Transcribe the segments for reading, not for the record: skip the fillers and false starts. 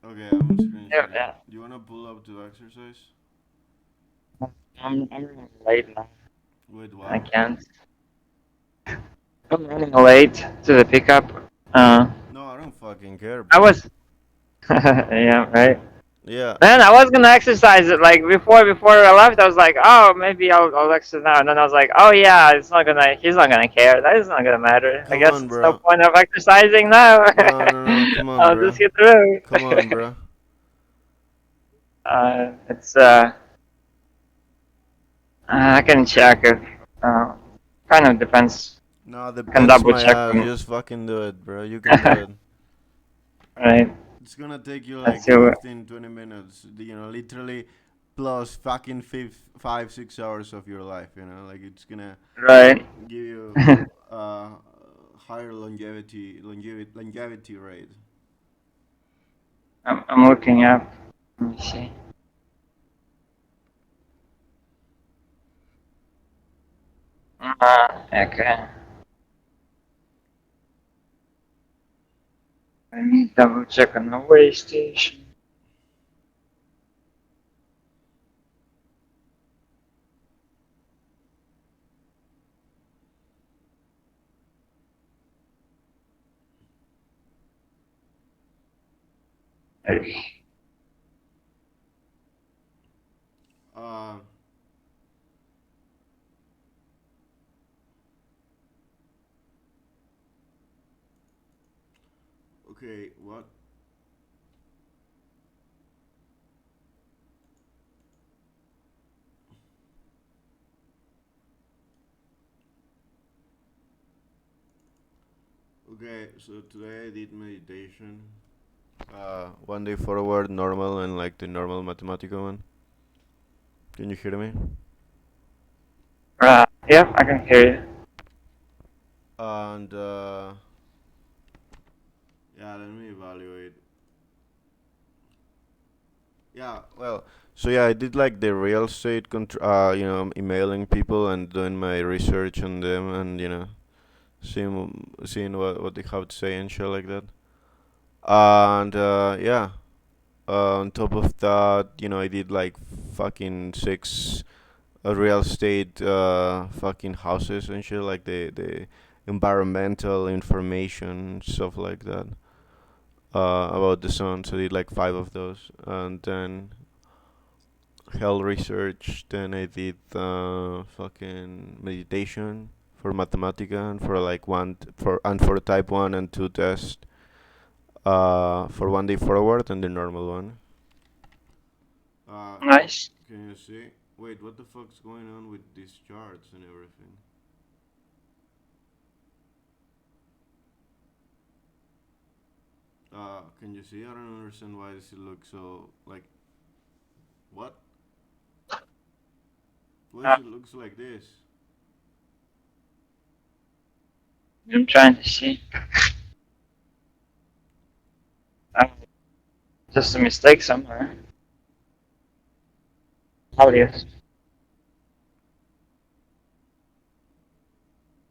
Okay, I'm Yeah, screenshotting. yeah. Do you wanna pull up to exercise? I'm running late now. Wait, I what? can't. I'm running late to the pickup. Uh, No, I don't fucking care, I bro. was. Yeah, right. Yeah. Man, I was gonna exercise it like before I left. I was like, oh, maybe I'll exercise now. And then I was like, oh yeah, it's not gonna. He's not gonna care. That is not gonna matter. I Come guess on, it's no bro. point of exercising now. No, no, no. Come on, I'll just bro. get through. Come on, bro. It's I can check if kind of depends. No, Can depends double my check ass. them. Just fucking do it, bro. You can do it. Right. It's gonna take you Let's like see what. 15, 20 minutes. You know, literally plus fucking 5, 6 hours of your life. You know, like it's gonna Right. give you uh higher longevity rate. I'm looking up. Let me see. Okay. Let me double check on the way station. Uh, okay, what? Okay, so today I did meditation. 1 day forward, normal, and like the normal mathematical one. Can you hear me? Yeah, I can hear you. And yeah, let me evaluate. Yeah, well, so yeah, I did like the real estate, emailing people and doing my research on them, and seeing what they have to say and shit like that. And yeah, on top of that, I did like fucking six real estate fucking houses and shit, like the environmental information stuff like that. About the sun, so I did like five of those, and then health research. Then I did fucking meditation for Mathematica and for like for type 1 and 2 test. For 1 day forward and the normal one. Uh, Nice. can you see? Wait, what the fuck's going on with these charts and everything? Can you see? I don't understand why this looks so like what? Why Uh, does it looks like this? I'm trying to see. Uh, just a mistake somewhere. Obvious.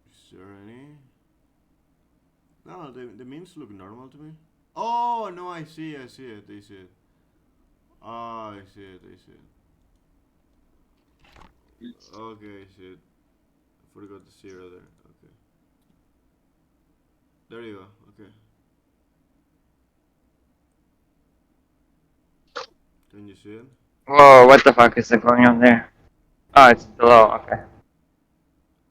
Is there any? No, the memes look normal to me. Oh no, I see it, I see it. Ah, I see it, I see it. Okay, I see it. I forgot to see earlier. Okay, there you go. Okay, can you see it? Whoa, what the fuck is going on there? Oh, it's below. Okay.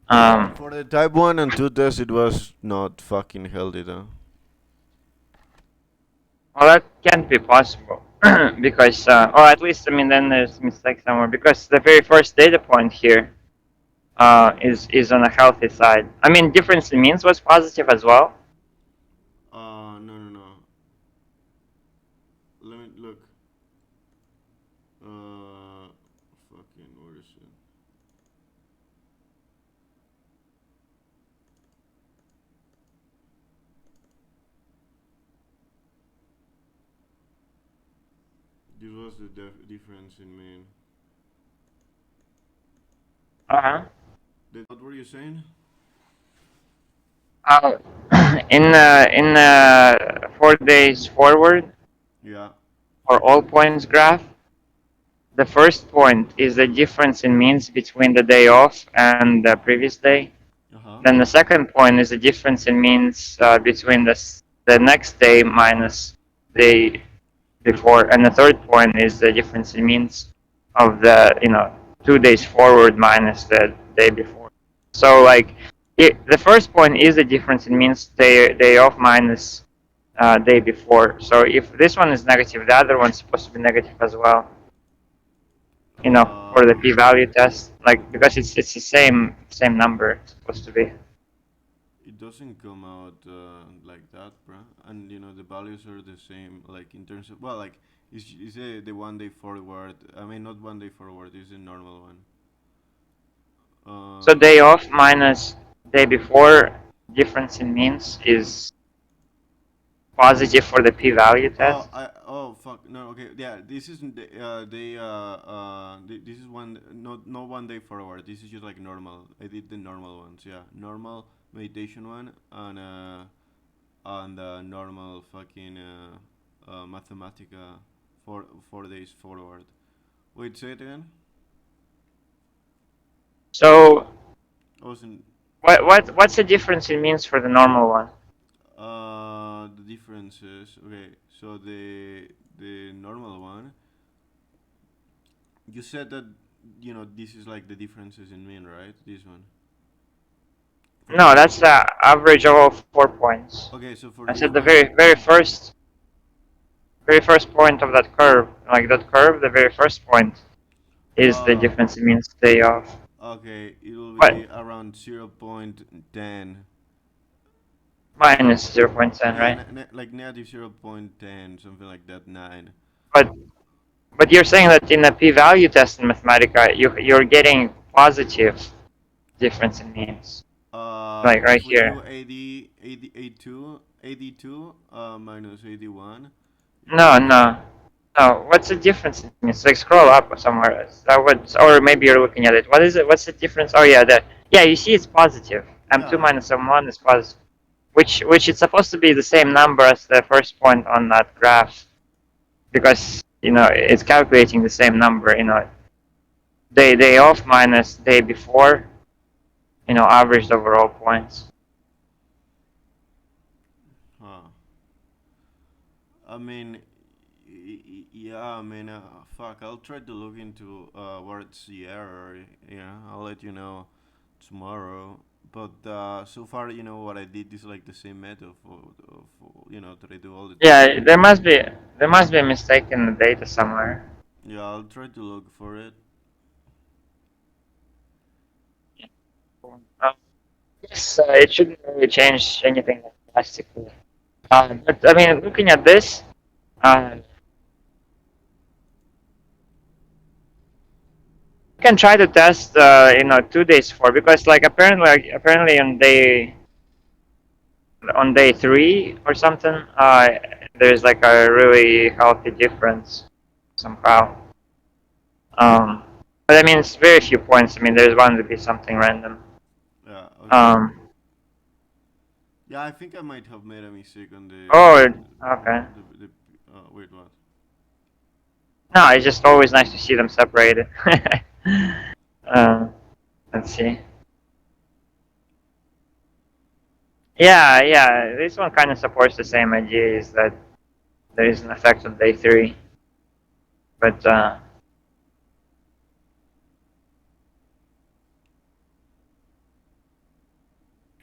Um. For the type 1 and 2 test, it was not fucking healthy though. Well, that can't be possible because, or at least I mean, then there's a mistake somewhere because the very first data point here is on a healthy side. I mean, difference in means was positive as well. No, no, no. Let me look. Uh, fucking, where is it? This was the difference in mean. Uh huh. What were you saying? Uh, in 4 days forward, Yeah. for all points graph, the first point is the difference in means between the day off and the previous day. Uh huh. Then the second point is the difference in means between the next day minus the before, and the third point is the difference in means of the 2 days forward minus the day before. So like the first point is the difference in means day off minus day before. So if this one is negative, the other one's supposed to be negative as well. For the p-value test, like because it's the same number it's supposed to be. It doesn't come out like that, bruh. And the values are the same, like in terms of, well, like is the 1 day forward? I mean, not 1 day forward. Is the normal one. So Uh, day off minus day before difference in means is positive for the p-value test. oh fuck no, okay, yeah, this isn't this is one, not 1 day forward. This is just like normal. I did the normal ones, yeah, normal meditation one, and the normal fucking Mathematica 4 days forward. Wait, say it again. So I wasn't. what's the difference in means for the normal one? The differences. Okay, so the normal one. You said that this is like the differences in mean, right? This one for No, this that's one. the average of all 4 points. Okay, so for I this said the one, very first point of that curve, like that curve, the very first point is the uh, difference in means day off. okay, it will What? be around 0.10. Minus 0.10, Yeah, right? like negative 0.10, something like that, 9. But but you're saying that in a p-value test in Mathematica, you're getting positive difference in means, like right If we here. do 82 minus 81, it will No, be. no, no. What's the difference in means? Like scroll up somewhere. That would, or maybe you're looking at it. What is it? What's the difference? Oh yeah, yeah. You see, it's positive. M2 Yeah, minus M1 is positive, which it's supposed to be the same number as the first point on that graph because it's calculating the same number. Day off minus day before, averaged over all points. huh. I mean, yeah, I mean, fuck, I'll try to look into what's the error. Yeah, I'll let you know tomorrow. But so far, what I did is like the same method that I do all the Yeah, time. there must be a mistake in the data somewhere. Yeah, I'll try to look for it. Um, yes, it shouldn't really change anything drastically. But I mean, looking at this, you can try to test, 2 days for because like apparently on day 3 or something, there's like a really healthy difference somehow. Um, but I mean, it's very few points. I mean, there's bound to be something random. Yeah, okay. Um, Yeah, I think I might have made a mistake on oh, okay. the wait, what? No, it's just always nice to see them separated. um, let's see. Yeah, yeah. This one kind of supports the same idea, is that there is an effect on day 3, but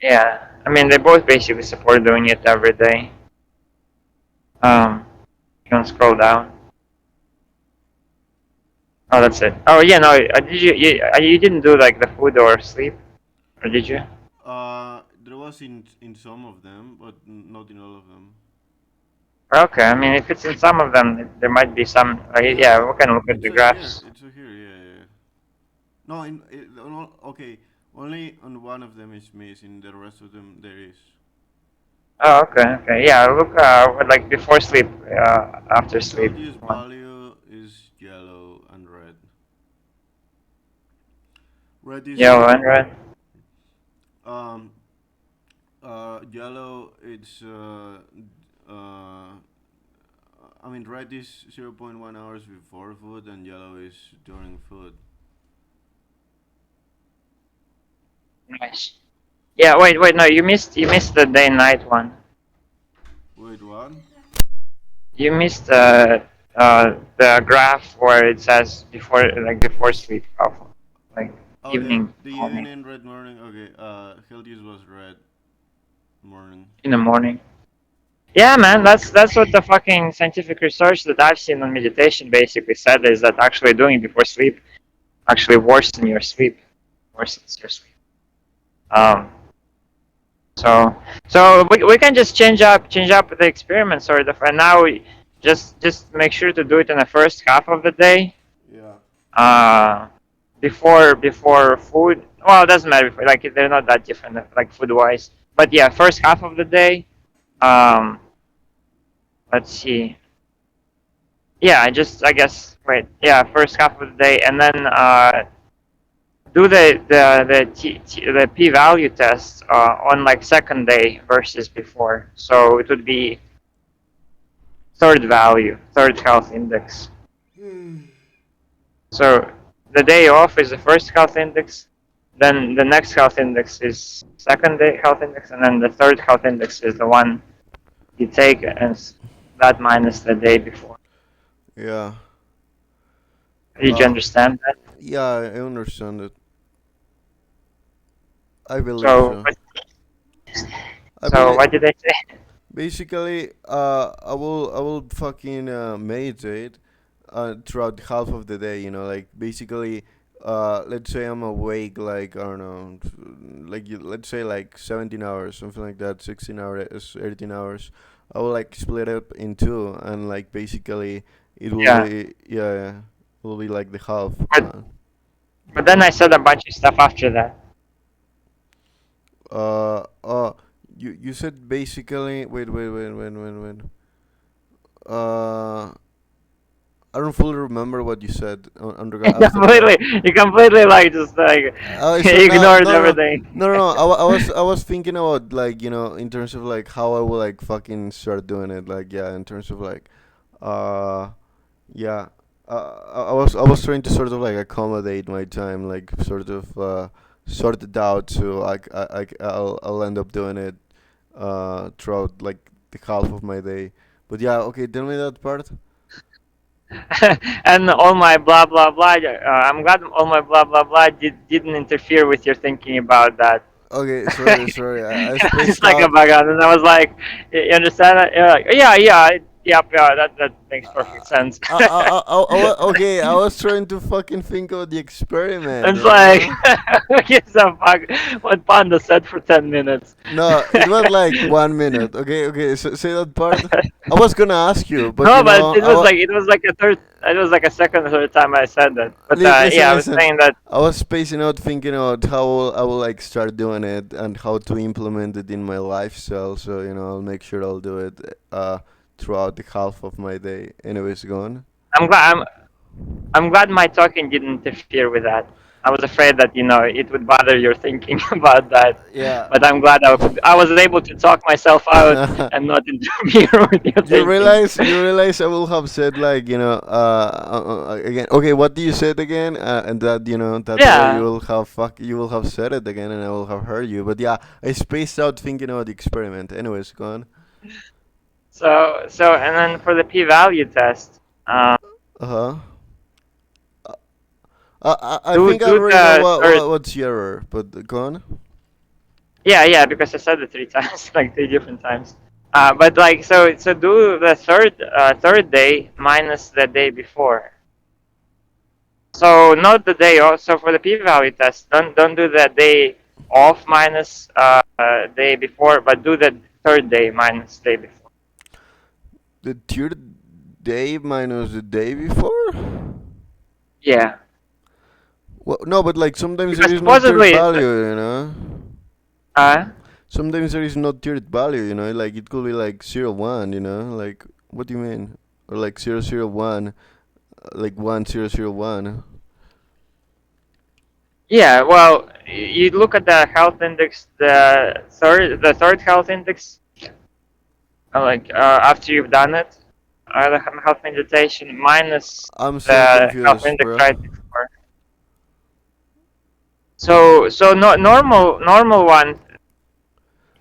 yeah. I mean, they both basically support doing it every day. You can scroll down. Oh, that's it. Oh, yeah. No, you didn't do like the food or sleep, or did you? There was in some of them, but not in all of them. Okay. I mean, if it's in some of them, there might be some. Yeah, Yeah, we can look at it's the here. graphs. It's here. Yeah, yeah, yeah. No, okay. Only on one of them is missing. The rest of them there is. Oh, okay, okay. Yeah, look, like before sleep, after The sleep tedious one. value is yellow and red. Red is Yellow and red. um yellow. It's uh I mean, red is 0.1 hours before food, and yellow is during food. Nice. Yeah, wait, no, you missed the day night one. Wait, what? You missed the graph where it says before sleep, like Oh, evening, the morning, evening red morning. Okay. Healthiest was red morning. in the morning. Yeah, man, that's what the fucking scientific research that I've seen on meditation basically said is that actually doing it before sleep actually worsens your sleep, worsens your sleep. Um, so we can just change up the experiment sort of, and now we just make sure to do it in the first half of the day, Yeah. uh, before food. Well, it doesn't matter if, like they're not that different like food wise, but yeah, first half of the day. Um, let's see. Yeah, I guess wait. Yeah, first half of the day, and then do the p-value test on like second day versus before. So it would be third value, third health index. So the day off is the first health index, then the next health index is second day health index, and then the third health index is the one you take as that minus the day before. Yeah. Did you understand that? Yeah, I understand it. I believe So, so. I so believe what did I say? basically, I will fucking meditate throughout half of the day. You know, like basically, let's say I'm awake like I don't know, let's say like 17 hours, something like that, 16 hours, 18 hours. I will like split up in two, and like basically, it will Yeah, be yeah, will be like the half. but but then I said a bunch of stuff after that. Uh, uh, you said basically. Wait. Uh, I don't fully remember what you said after that. You completely like just like So no, ignored everything. I was thinking about like in terms of like how I will like fucking start doing it. Like yeah, in terms of like, uh, yeah. I was trying to sort of like accommodate my time, like sort of sort it out, so I'll end up doing it throughout like the half of my day. But yeah, okay, tell me that part. And all my blah blah blah. I'm glad all my blah blah blah didn't interfere with your thinking about that. Okay, sorry, I Just spaced like a out. background, and I was like, you understand that? You're like, yep, yeah, that makes perfect sense. Okay, I was trying to fucking think of the experiment, It's you like, know? who gives a fuck what Panda said for 10 minutes? No, it was like 1 minute. Okay, so say that part. I was gonna ask you, but No, but it was like a second or third time I said that. But listen, yeah, I was listen. saying that. I was spacing out, thinking about how I will like start doing it and how to implement it in my lifestyle. So I'll make sure I'll do it throughout the half of my day. Anyways, go on. I'm glad I'm glad my talking didn't interfere with that. I was afraid that it would bother your thinking about that. Yeah. But I'm glad I was able to talk myself out and not interfere with your thinking. You realize I will have said like again. Okay, what do you said again? And that that way Yeah. you will have said it again, and I will have heard you. But yeah, I spaced out thinking about the experiment. Anyways, go on. So and then for the p-value test, Uh huh. I do think I do already know the third. what's your error, but go on. Yeah, because I said it three times, like three different times. But like so do the third day minus the day before. So not the day off. So for the p-value test, don't do the day off minus day before, but do the third day minus day before. The third day minus the day before. Yeah, Well, no, but like sometimes there because is no third supposedly, value, you know. uh, Sometimes there is no tiered value, like it could be like 0 1, like what do you mean? Or like 0 0 1, like 1 0 0 1. yeah. Well, you look at the health index, the third health index, after you've done it. The health meditation minus I'm so the health confused, index bro. right before. So no, normal one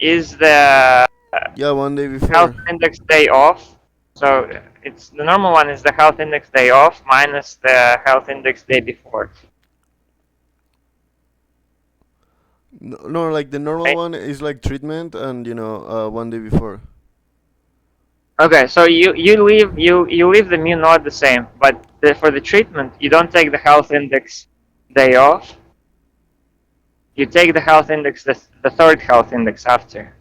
is the Yeah, one day health before. index day off. So it's the normal one is the health index day off minus the health index day before. No, no, like the normal Right? one is like treatment, and one day before. Okay, so you leave the mu not the same, but for the treatment you don't take the health index day off. You take the health index the third health index after.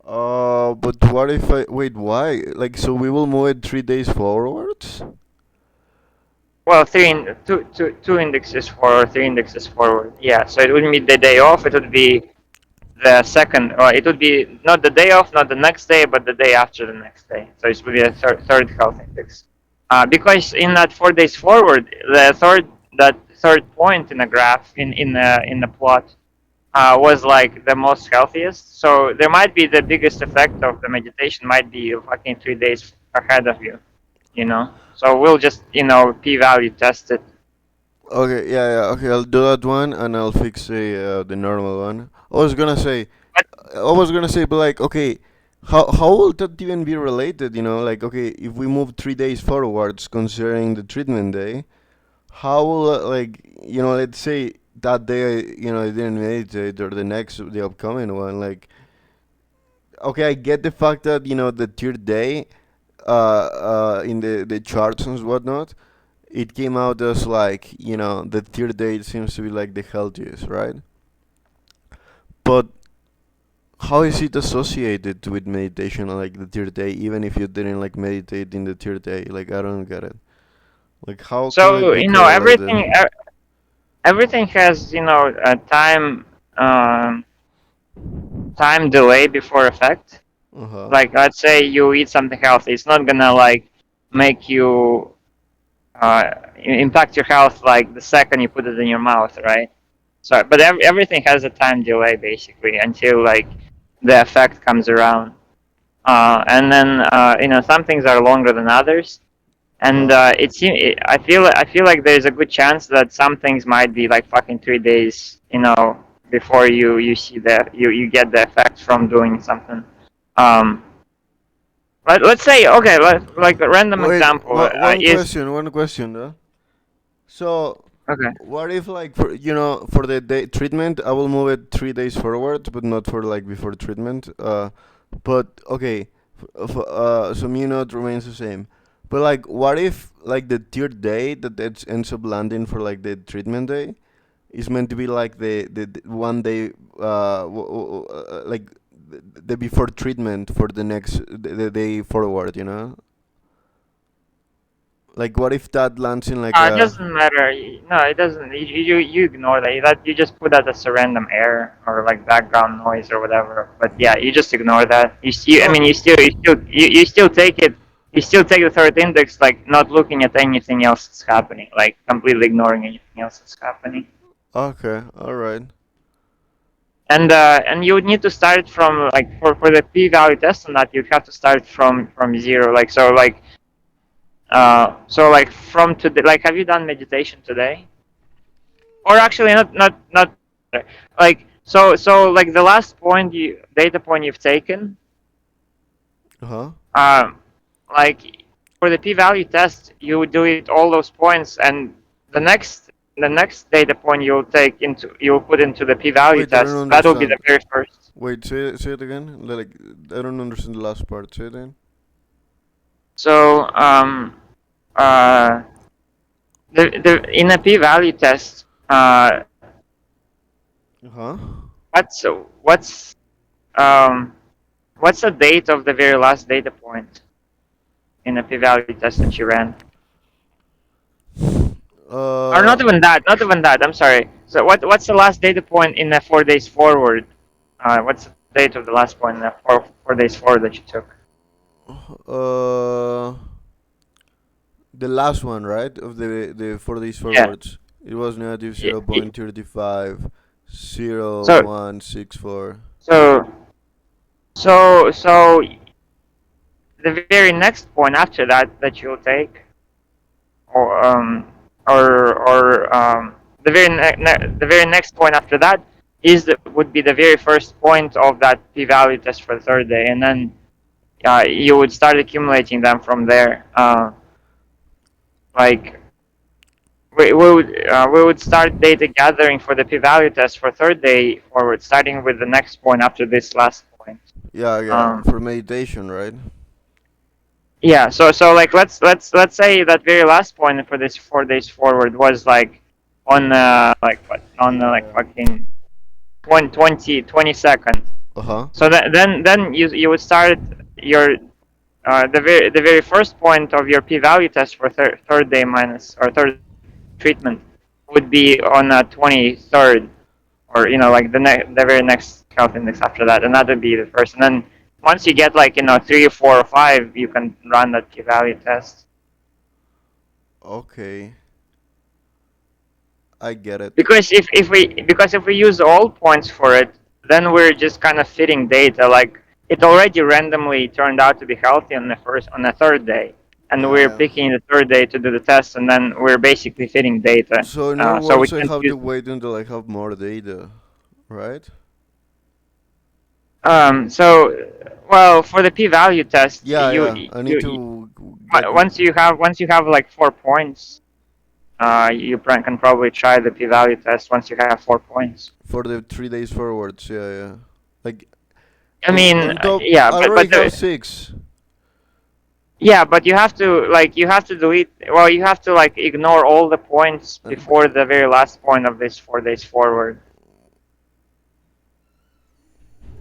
But what if I wait? Why? Like, so we will move it 3 days forwards? Well, two indexes forward, three indexes forward. Yeah, so it wouldn't be the day off. It would be the second, or it would be not the day off, not the next day, but the day after the next day. So it would be a third health index. Because in that 4 days forward, that third point in the graph in the plot was like the most healthiest. So there might be the biggest effect of the meditation might be fucking 3 days ahead of you. You know. So we'll just p-value test it. Okay, yeah, yeah. Okay, I'll do that one, and I'll fix the normal one. But I was gonna say, but like, okay, how will that even be related? Like, okay, if we move 3 days forwards, considering the treatment day, how will let's say that day, I didn't meditate, or the upcoming one, like, okay, I get the fact that the third day, in the charts and whatnot, it came out as like the third day seems to be like the healthiest, right? But how is it associated with meditation, like the third day, even if you didn't like meditate in the third day? Like, I don't get it. Like, how could it so be correlated? everything has a um, time delay before effect. Uh huh. Like let's say you eat something healthy, it's not gonna like make you impact your health like the second you put it in your mouth, right? So, but everything has a time delay basically until like the effect comes around. And then some things are longer than others, Uh and huh. I feel like there's a good chance that some things might be like fucking 3 days, before you see you get the effect from doing something. Um, let's say okay, like a random Wait, example one is question, though. So, okay. what if, like, for the day treatment, I will move it 3 days forward, but not for like before treatment. But okay, so mu naught remains the same. But like, what if like the third day that ends up landing for like the treatment day is meant to be like the one day, like the before treatment for the next the day forward, Like, what if that lands in like It a. doesn't matter. No, it doesn't. You ignore that. You just put that as a random error or like background noise or whatever. But yeah, you just ignore that. I No. mean, you still take it. You still take the third index, like not looking at anything else that's happening, like completely ignoring anything else that's happening. Okay, all right. And you would need to start from like for the p-value test on that, you'd have to start from zero. Like from today. Like, have you done meditation today? Or actually not like like the last point you data point you've taken, Uh huh. um like for the p-value test you would delete all those points, and the next data point you'll put into the p-value Wait, I don't test, that will be the understand. very first. Wait, say it again. Like, I don't understand the last part. Say it again. So uh the in a p-value test, Uh huh. what's what's um what's the date of the very last data point in a p-value test that you ran? Or Uh. not even that, not even that. I'm sorry. So what's the last data point in the 4 days forward? What's the date of the last point in the four days forward that you took? Uh. The last one, right? Of the 4 days Yeah. forwards. It was negative Yeah. 0.35, So 0164. so so the very next point after that you'll take, or the the very next point after that would be the very first point of that p-value test for the third day, and then you would start accumulating them from there. Like we would start data gathering for the p-value test for third day forward, starting with the next point after this last point. Yeah, yeah, Um, for meditation, right? yeah. So like let's say that very last point for this 4 days forward was like on like what on like fucking 20 seconds. Uh huh. So then you would start your the very first point of your p-value test for third day minus or third treatment would be on 23rd, or like the very next health index after that, and that would be the first. And then once you get like 3 or 4 or 5, you can run that p-value test. Okay, I get it. Because if we use all points for it, then we're just kind of fitting data. Like it already randomly turned out to be healthy on the third day, and Yeah, we're yeah. picking the third day to do the test, and then we're basically fitting data. So in other So we words, I can have use to wait until I have more data, right? so well for the p-value test, Yeah, yeah. I need you to get once you have like 4 points, you can probably try the p-value test once you have 4 points. for the 3 days forwards. Yeah, yeah. Like I mean, on top, yeah, I but already have six. yeah, but you have to delete. Well, you have to like ignore all the points And before the very last point of this 4 days forward.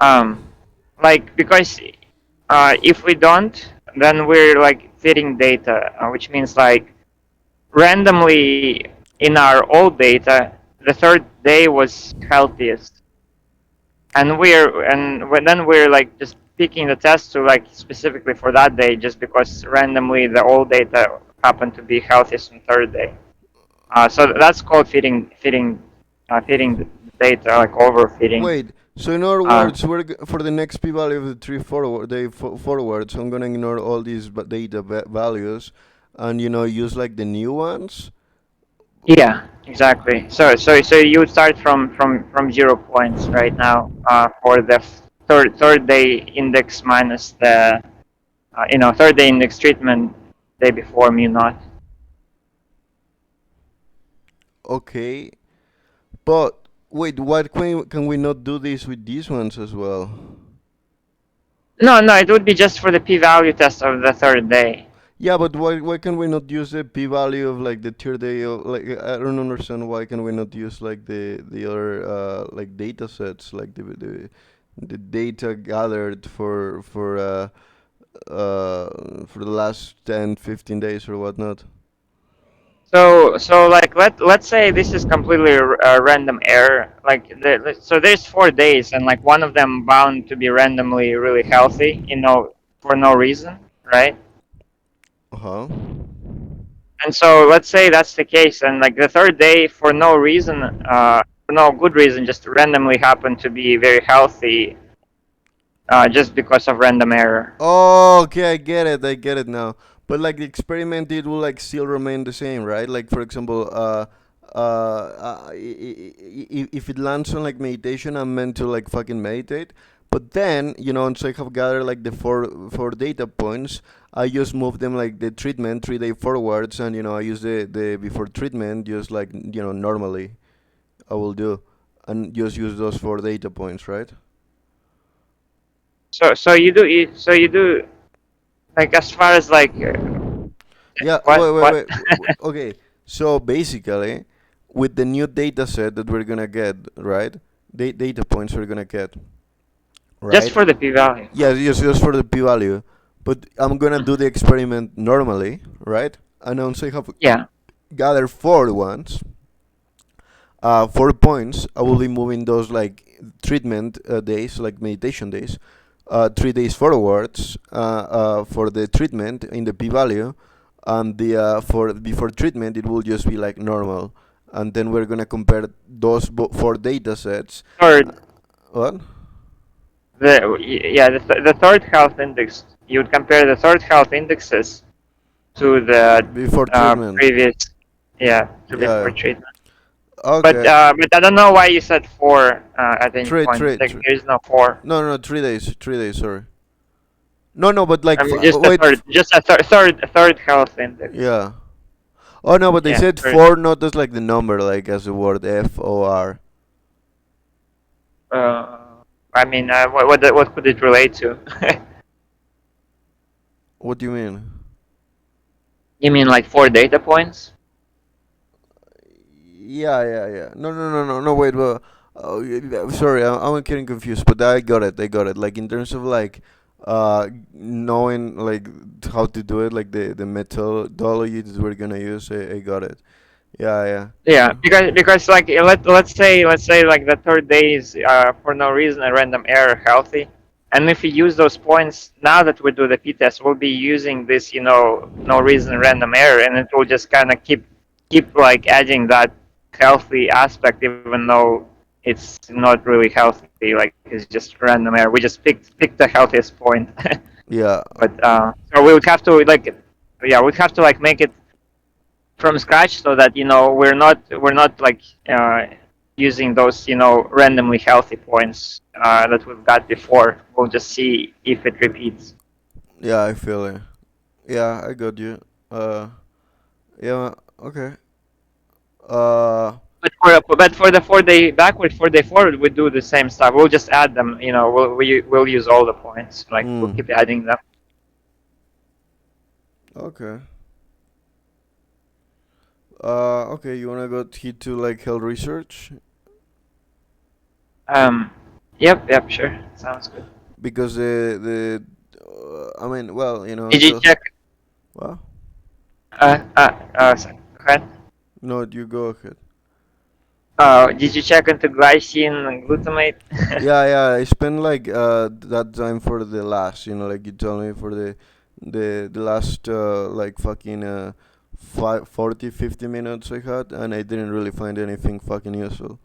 Um, like because if we don't, then we're like fitting data, which means like randomly in our old data, the third day was healthiest, and then we're like just picking the test to like specifically for that day just because randomly the old data happened to be healthiest on third day. So that's called fitting the data, like overfitting. wait. So in other Uh, words, for the next p-value of the three forwards, I'm gonna ignore all these data values, and use like the new ones. yeah, exactly. So you would start from 0 points right now for the third day index minus the third day index treatment day before mu naught. Okay, but wait, why can we not do this with these ones as well? No, it would be just for the p-value test of the third day. Yeah, but why can we not use the p-value of like the third day of like I don't understand why can we not use like the other like data sets like the data gathered for the last 10, 15 days or whatnot. So like let's say this is completely a random error. Like so there's 4 days, and like one of them bound to be randomly really healthy, for no reason, right? Uh-huh. And so let's say that's the case, and like the third day for no reason, for no good reason, just randomly happened to be very healthy, just because of random error. Oh, okay, I get it now. But like the experiment, it will like still remain the same, right? Like for example, if it lands on like meditation, I'm meant to like fucking meditate. But then, once I have gathered like the four data points, I just move them like the treatment 3 day forwards, and I use the before treatment just like normally I will do, and just use those 4 data points, right? So you do like as far as like Yeah, what? Okay, so basically, with the new data set that we're gonna get, right? Data points we're gonna get, Just right? for the p-value. Yeah, just for the p-value. But I'm gonna do the experiment normally, right? And once I have Yeah. gathered four ones, 4 points, I will be moving those like treatment days, like meditation days, 3 days forwards for the treatment in the p-value, and the for before treatment it will just be like normal, and then we're gonna compare those four data sets. Third, What? the third health index you would compare the third health indexes to the before treatment. previous, yeah, to before Yeah. treatment. Okay. But I don't know why you said four at any Three, point. three, Like three. there is no four. No, no, 3 days. 3 days. Sorry. No, no, but like, I mean, just a wait. third, just a third health index. Yeah. Oh no, but they Yeah, said third. four, not as like the number, like as the word FOR. Uh, I mean, what could it relate to? What do you mean? You mean like four data points? Yeah, yeah, yeah. No, no, no, no, no. Wait, well, oh, sorry, I'm getting confused, but I got it. I got it. Like in terms of like, knowing like how to do it, like the methodology that we're gonna use. I got it. Yeah, yeah. Yeah, because like let's say like the third day is for no reason a random error healthy, and if we use those points now that we do the p-test, we'll be using this no reason random error, and it will just kind of keep like adding that healthy aspect, even though it's not really healthy. Like it's just random error. We just picked the healthiest point, Yeah, but so we would have to like yeah we'd have to like make it from scratch so that we're not like uh, using those randomly healthy points that we've got before. We'll just see if it repeats. yeah. I feel it. Yeah, I got you. Uh, yeah. Okay. Uh, But for the 4 day backward, 4 day forward, we do the same stuff. We'll just add them. We'll use all the points. Like we'll mm. keep adding them. Okay. Okay. You wanna go hit to like health research Um, yep, sure, sounds good. because the I mean, well, Did you the check? well, Sorry, go ahead. no, you go ahead. Did you check into glycine and glutamate? Yeah, yeah. I spent like that time for the last, like you told me for the last like fucking 40, 50 minutes I had, and I didn't really find anything fucking useful.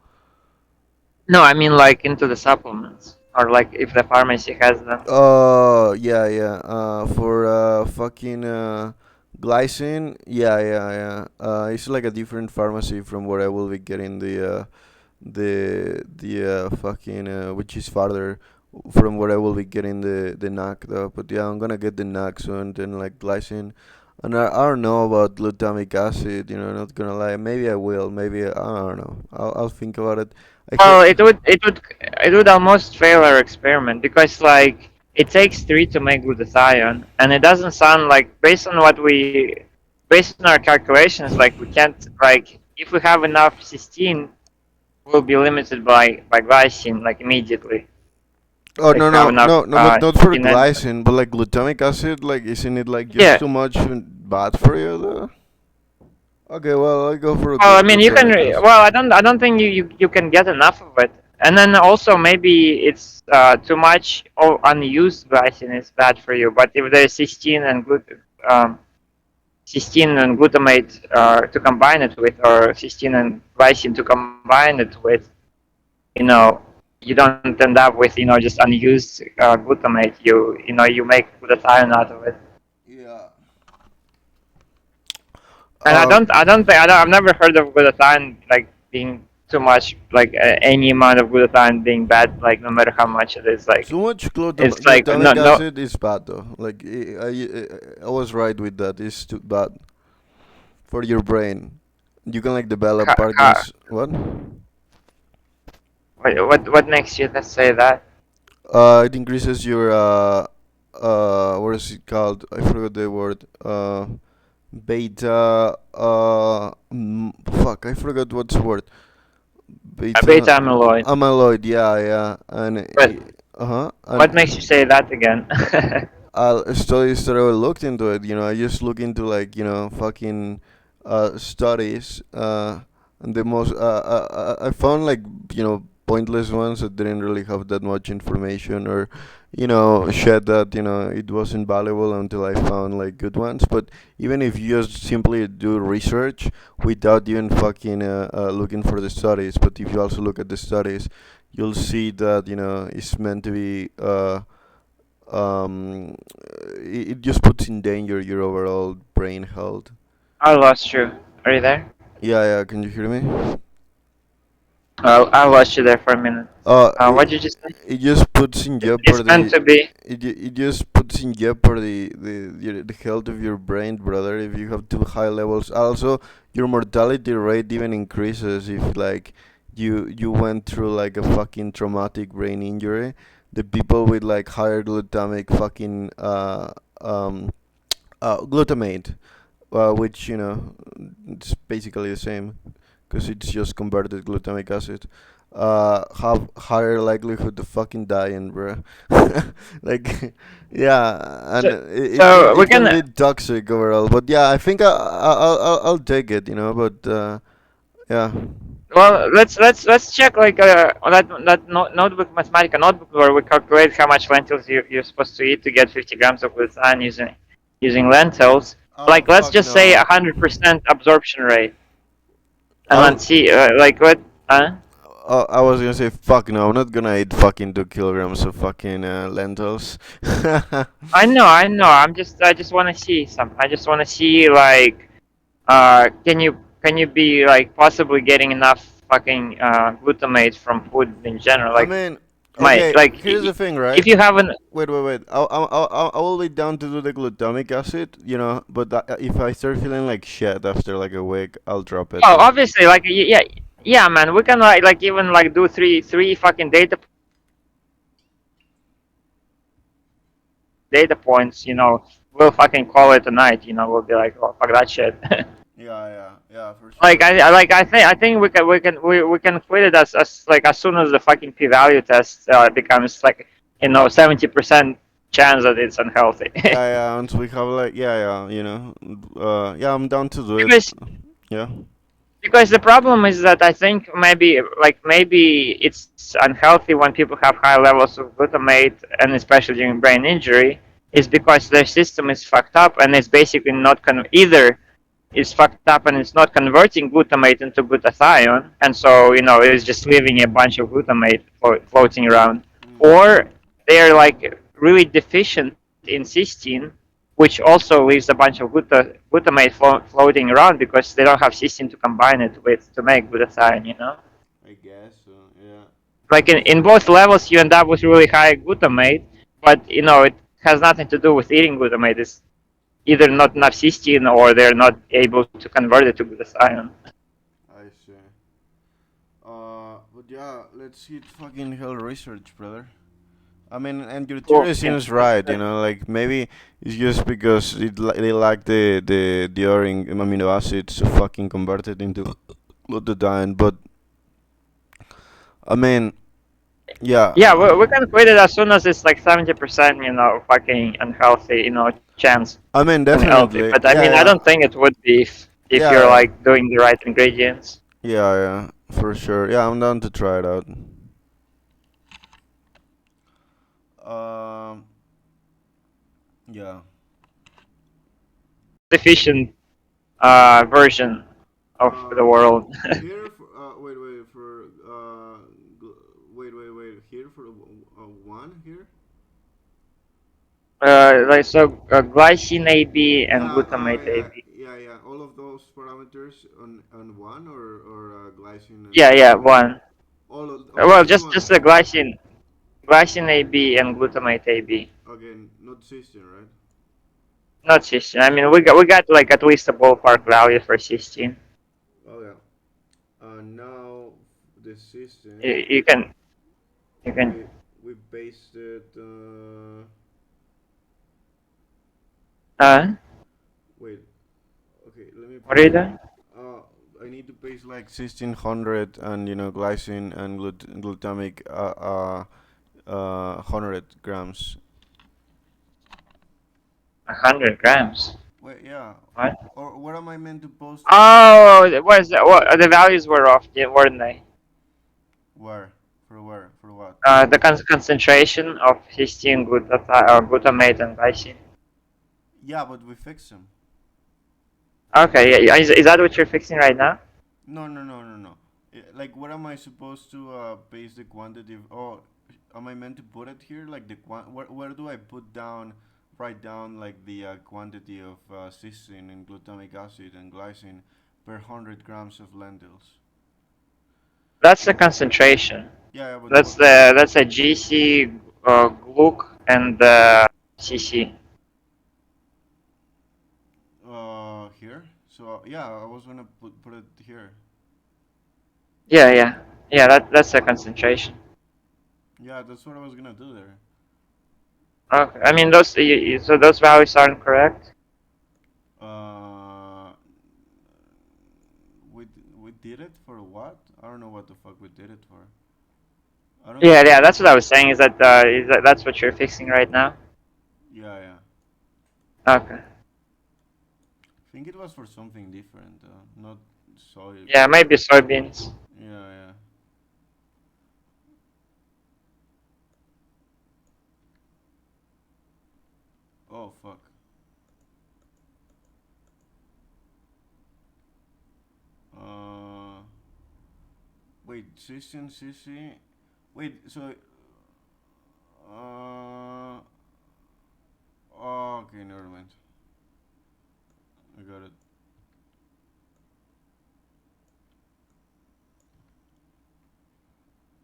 No, I mean like into the supplements, or like if the pharmacy has them. Oh, yeah, yeah. For fucking glycine, yeah, yeah, yeah. It's like a different pharmacy from where I will be getting the fucking which is farther from where I will be getting the NAC though. But yeah, I'm gonna get the NAC soon, then like glycine. And I don't know about glutamic acid, not gonna lie. Maybe I will, maybe I don't know. I'll think about it. I Well, heard. it would almost fail our experiment because like it takes three to make glutathione, and it doesn't sound like based on our calculations, like we can't like if we have enough cysteine, we'll be limited by glycine like immediately. Oh Like no, we have no, enough no, no, but not for cysteine and glycine, but like glutamic acid, like isn't it like just yeah. too much and bad for you though? Okay, well I go for Well, I mean, you can. glutamic acid. Well, I don't think you can get enough of it. And then also maybe it's too much or unused glycine is bad for you. But if there's cysteine and glutamate to combine it with, or cysteine and glycine to combine it with, you know, you don't end up with just unused glutamate. You make glutathione out of it. Yeah. And I Uh, don't, I don't think, I've never heard of glutathione like being too much, like any amount of glutathione being bad, like no matter how much it is, like Too much it's like no, glutamic no, acid is bad though. Like I was right with that. It's too bad for your brain. You can like develop ha, Parkinson's. What? what makes you say that? It increases your what is it called? I forgot the word. Beta. Fuck, I forgot what's the word. Beta Beta amyloid. amyloid. Yeah, yeah, and But and what makes you say that again? studies that I looked into it. I just look into like fucking studies. And the most I found like pointless ones that didn't really have that much information or shed that it wasn't valuable until I found like good ones. But even if you just simply do research without even fucking looking for the studies, but if you also look at the studies, you'll see that it's meant to be um, it just puts in danger your overall brain health. I lost you. Are you there? Yeah, yeah. Can you hear me? I lost you there for a minute. What did you just say? It just puts in It's meant jeopardy. to be. It just puts in jeopardy the health of your brain, brother. If you have too high levels, also your mortality rate even increases if like you went through like a fucking traumatic brain injury. The people with like higher glutamic fucking glutamate, which it's basically the same because it's just converted glutamic acid. Have higher likelihood to fucking dying, bro. Like, yeah, and So, it, it so we it can can. be toxic overall. But yeah, I think I'll take it, But yeah. Well, let's check like on that notebook, Mathematica notebook, where we calculate how much lentils you're supposed to eat to get 50 grams of glutathione using lentils. Oh Like let's fuck just say no. 100% absorption rate, and I let's see like what. I was gonna say fuck no. I'm not gonna eat fucking 2 kilograms of fucking lentils. I know. I just want to see some. I just want to see like, can you be like possibly getting enough fucking glutamate from food in general? I Like, mean, my okay. like, Here's the thing, if right? you haven't. Wait. I will be down to do the glutamic acid, But if I start feeling like shit after like a week, I'll drop it. Oh, obviously, like, yeah, yeah, man. We can like even like do three fucking data points. We'll fucking call it a night. We'll be like, oh, fuck that shit. Yeah, for Like sure. I think we can quit it as like as soon as the fucking p-value test becomes like 70% chance that it's unhealthy. Yeah. Once we have like, yeah. Yeah, I'm down to do it. because Yeah. because the problem is that I think maybe it's unhealthy when people have high levels of glutamate, and especially during brain injury, is because their system is fucked up and it's basically not either is fucked up and it's not converting glutamate into glutathione, and so it's just leaving a bunch of glutamate floating around, or they're like really deficient in cysteine, which also leaves a bunch of glutamate floating around because they don't have cysteine to combine it with to make glutathione. I guess so. Yeah. Like in both levels, you end up with really high glutamate, but it has nothing to do with eating glutamate. It's either not enough cysteine or they're not able to convert it to glutathione. I see. But yeah, let's hit fucking hell research, brother. I mean, and your Cool. theory Yeah. seems right, like maybe it's just because they lack the other amino acids to fucking convert it into glutathione. But I mean, yeah, Yeah, we can quit it as soon as it's like 70%, fucking unhealthy, chance I mean unhealthy. definitely, But I mean, I don't think it would be if you're yeah, like doing the right ingredients. yeah, for sure. Yeah, I'm down to try it out. Um, yeah. Efficient version of the Um, world. here for wait for wait here for one here. Like so, glycine AB and Yeah. glutamate Yeah. AB. Yeah. All of those parameters on one or glycine and Yeah, yeah, one. okay, Well, just just one. the glycine AB and glutamate AB. Again, not cysteine, right? Not cysteine. I mean, we got like at least a ballpark value for cysteine. Oh yeah. Now the cysteine You, you can you can. we we based it. Uh, Wait. Okay, let me what are you paste. doing? Uh, I need to paste like 1600 and glycine and glutamic 100 grams. 100 grams. Wait, yeah. What? Or what am I meant to post for? Oh, what is that? What the values were off, weren't they? Where? Where? For what? The concentration of cysteine, glutamate, and glycine. Yeah, but we fixed them. Okay, yeah. Is that what you're fixing right now? No. Like, what am I supposed to paste the quantity? Oh, am I meant to put it here? Like the where do I put down, write down like the quantity of cysteine and glutamic acid and glycine per 100 grams of lentils? That's the concentration. Yeah, yeah, but That's a GC, gluc, and CC. here. So yeah, I was gonna put it here. Yeah, yeah, yeah. That's the concentration. Yeah, that's what I was gonna do there. Okay. I mean, so those values aren't correct. Uh, we did it for what? I don't know what the fuck we did it for. I don't Yeah, think. yeah. That's what I was saying. Is that that's what you're fixing right now? Yeah, yeah. Okay. I think it was for something different. Not soy. Yeah, maybe soybeans. Yeah, yeah. Oh fuck. Uh, wait, cysteine, CC. Wait, so. Okay, never mind. I got it.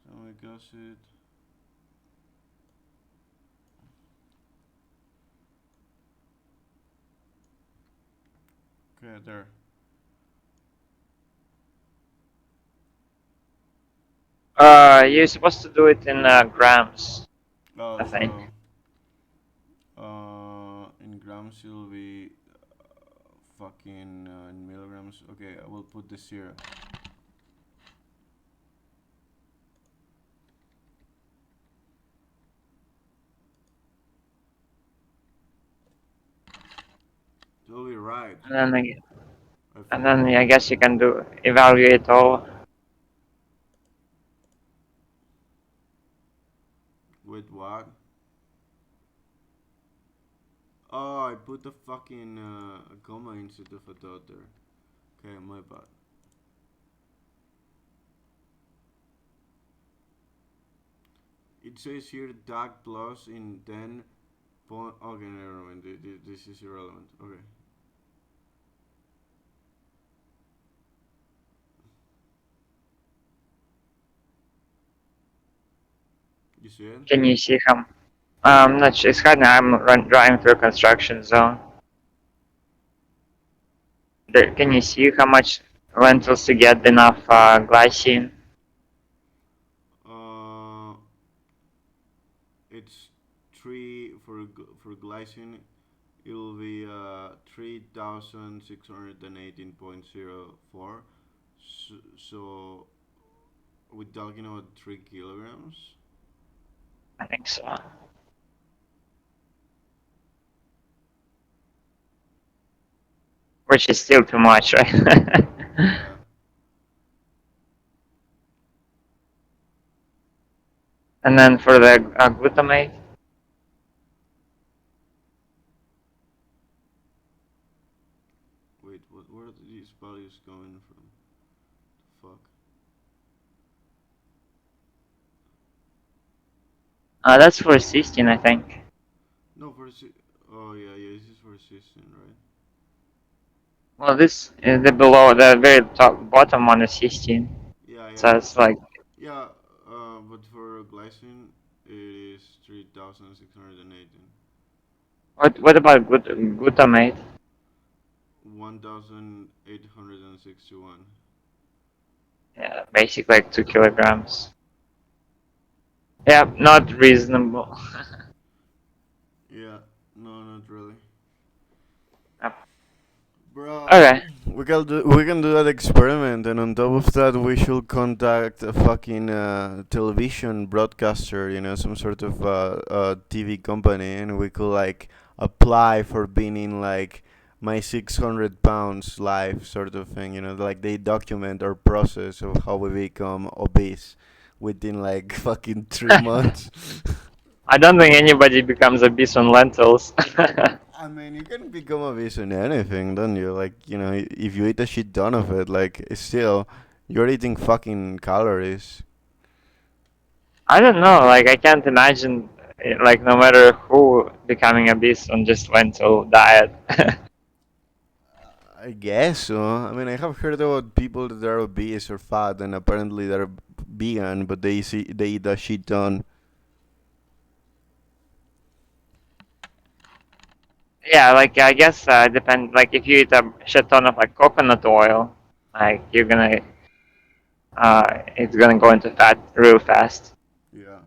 Stomach acid. Okay, there. You're supposed to do it in grams, Oh, I think. so in grams it'll be fucking in milligrams. Okay, I will put this here. It'll be right. And then, I and think. then I guess you can do evaluate all. With what? Oh, I put a fucking comma instead of a dot there. Okay, my bad. It says here DAG plus in 10 point. Okay, never mind. This is irrelevant. Okay. You see it? Can you see how? Not sure. It's hard now. Driving through a construction zone. Can you see how much lentils to get enough glycine? Uh, it's 3 for glycine. It'll be 3,618.04. So we're talking about 3 kilograms. I think so. Which is still too much, right? Yeah. And then for the glutamate, Wait, where are these values coming from? Fuck. that's for cysteine, I think. No, oh yeah, yeah. This is for cysteine, right? Well, this is the below, the very top bottom one is cysteine. Yeah, So yeah, it's like, yeah. But for glycine, it is 3,618. what about glutamate? 1,861. Yeah, basically like 2 kilograms. Yeah, not reasonable. Yeah, no, not really. Yep. Bro, Okay. we can do that experiment, and on top of that, we should contact a fucking television broadcaster, some sort of TV company, and we could like apply for being in like my 600 pounds life sort of thing, like they document our process of how we become obese within like fucking 3 months. I don't think anybody becomes obese on lentils. I mean, you can become obese on anything, don't you? Like, if you eat a shit ton of it, like, still, you're eating fucking calories. I don't know. Like I can't imagine, like no matter who becoming a beast on just lentil diet. I guess so. I mean, I have heard about people that are obese or fat, and apparently they're vegan, but they eat a shit ton. Yeah, like I guess depend. Like if you eat a shit ton of like coconut oil, like you're gonna it's gonna go into fat real fast. Yeah.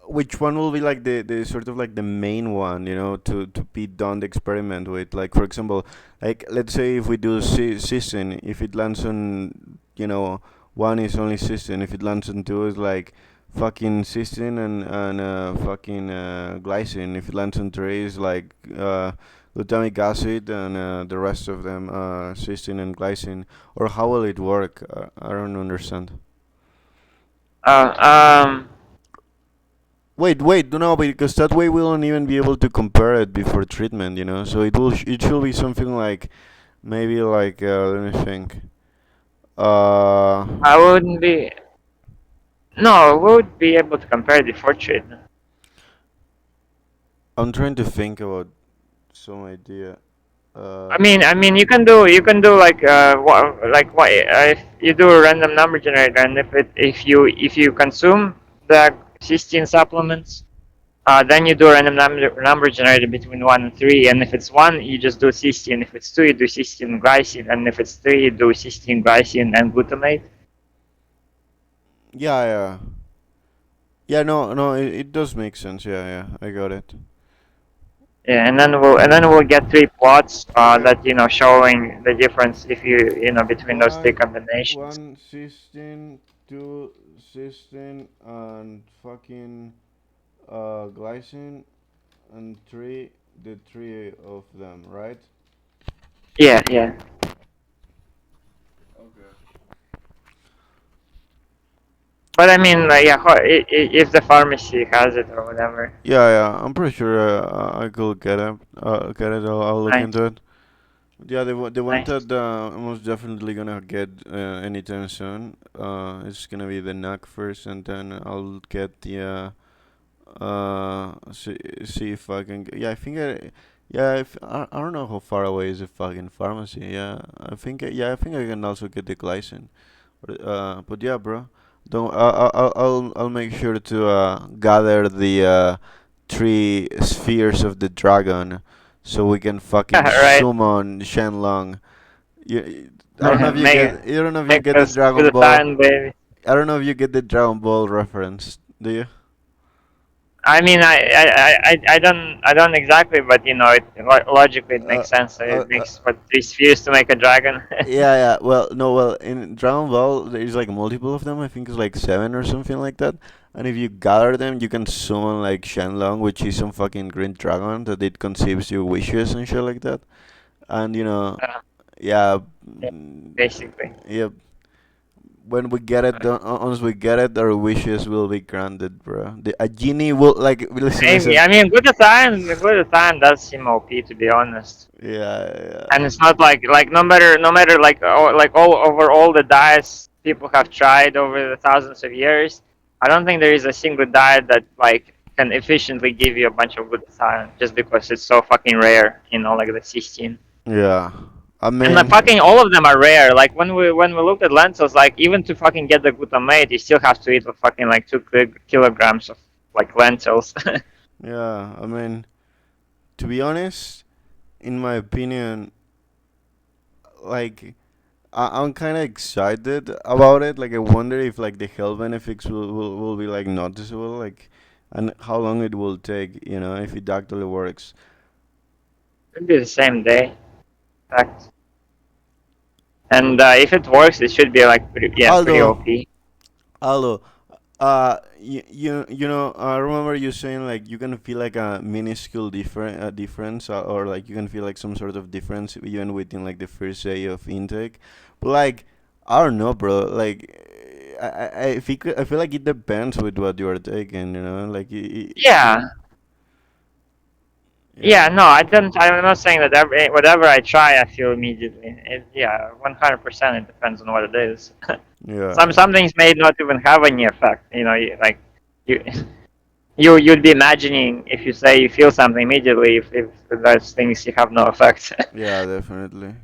Which one will be like the sort of like the main one, to be done the experiment with? Like for example, like let's say if we do cysteine, if it lands on, one is only cysteine. If it lands on two is like fucking cysteine and fucking glycine. If it lands on three is like glutamic acid and the rest of them cysteine and glycine. Or how will it work? I don't understand. Uh, um, Wait, no, because that way we won't even be able to compare it before treatment. So it should be something like maybe like let me think. Uh, I wouldn't be. No, we would be able to compare the before treatment. I'm trying to think about some idea. Uh, I mean, you can do like what if you do a random number generator, and if you consume the cysteine supplements, then you do a random number generator between one and three, and if it's one, you just do cysteine. If it's two, you do cysteine and glycine, and if it's three, you do cysteine, glycine, and glutamate. yeah, yeah, yeah. No, no, it does make sense. Yeah, yeah, I got it. Yeah, and then we'll get three plots Okay. that showing the difference if between those three One, combinations. one cysteine, two cysteine, and fucking glycine, and three, the three of them, right? Yeah, yeah. Okay. But I mean, like, yeah, if the pharmacy has it or whatever. Yeah, yeah. I'm pretty sure I could get it. Get it. I'll look Nice, into it. Yeah, the one nice. that I'm most definitely gonna get anytime soon. It's gonna be the NAC first, and then I'll get the see if I can. Yeah, I think yeah, if I don't know how far away is the fucking pharmacy. Yeah, I think I can also get the glycine. But yeah, bro. Don't I'll make sure to gather the three spheres of the dragon, so we can fucking Right. summon Shenlong. You, I don't know if you make get. You don't know if you make get the us to Dragon the Ball. time, baby. I don't know if you get the Dragon Ball reference. Do you? I mean, I don't exactly, but logically it Uh, makes sense. uh, It uh, makes what three spheres to make a dragon. yeah, yeah. Well, no, well, in Dragon Ball, there's like multiple of them. I think it's like seven or something like that. And if you gather them, you can summon like Shenlong, which is some fucking green dragon that it conceives your wishes and shit like that. And uh, yeah, yeah, basically. yeah. When we get it done, once we get it, our wishes will be granted, bro. A genie will like listen, Maybe. listen. I mean, good time does seem OP, to be honest. Yeah, And it's not like no matter like all over all the diets people have tried over the thousands of years. I don't think there is a single diet that like can efficiently give you a bunch of glutathione just because it's so fucking rare. Like the cysteine. yeah. I And like mean, fucking all of them are rare. Like when we looked at lentils, like even to fucking get the glutamate, you still have to eat fucking like 2 kilograms of like lentils. yeah. I mean, to be honest, in my opinion, like I'm kind of excited about it. Like I wonder if like the health benefits will be like noticeable, like, and how long it will take, if it actually works. Could be the same day. In fact. And if it works, it should be like pretty Although, OP. although, I remember you saying like you can feel like a minuscule difference, or like you can feel like some sort of difference even within like the first day of intake. But like, I don't know, bro. Like, I feel like it depends with what you are taking. Like, Yeah, Yeah, Yeah, no, I don't. I'm not saying that whatever I try, I feel immediately. Yeah, 100%. It depends on what it is. yeah, Some things may not even have any effect. Like you you'd be imagining if you say you feel something immediately if those things you have no effect. yeah, definitely.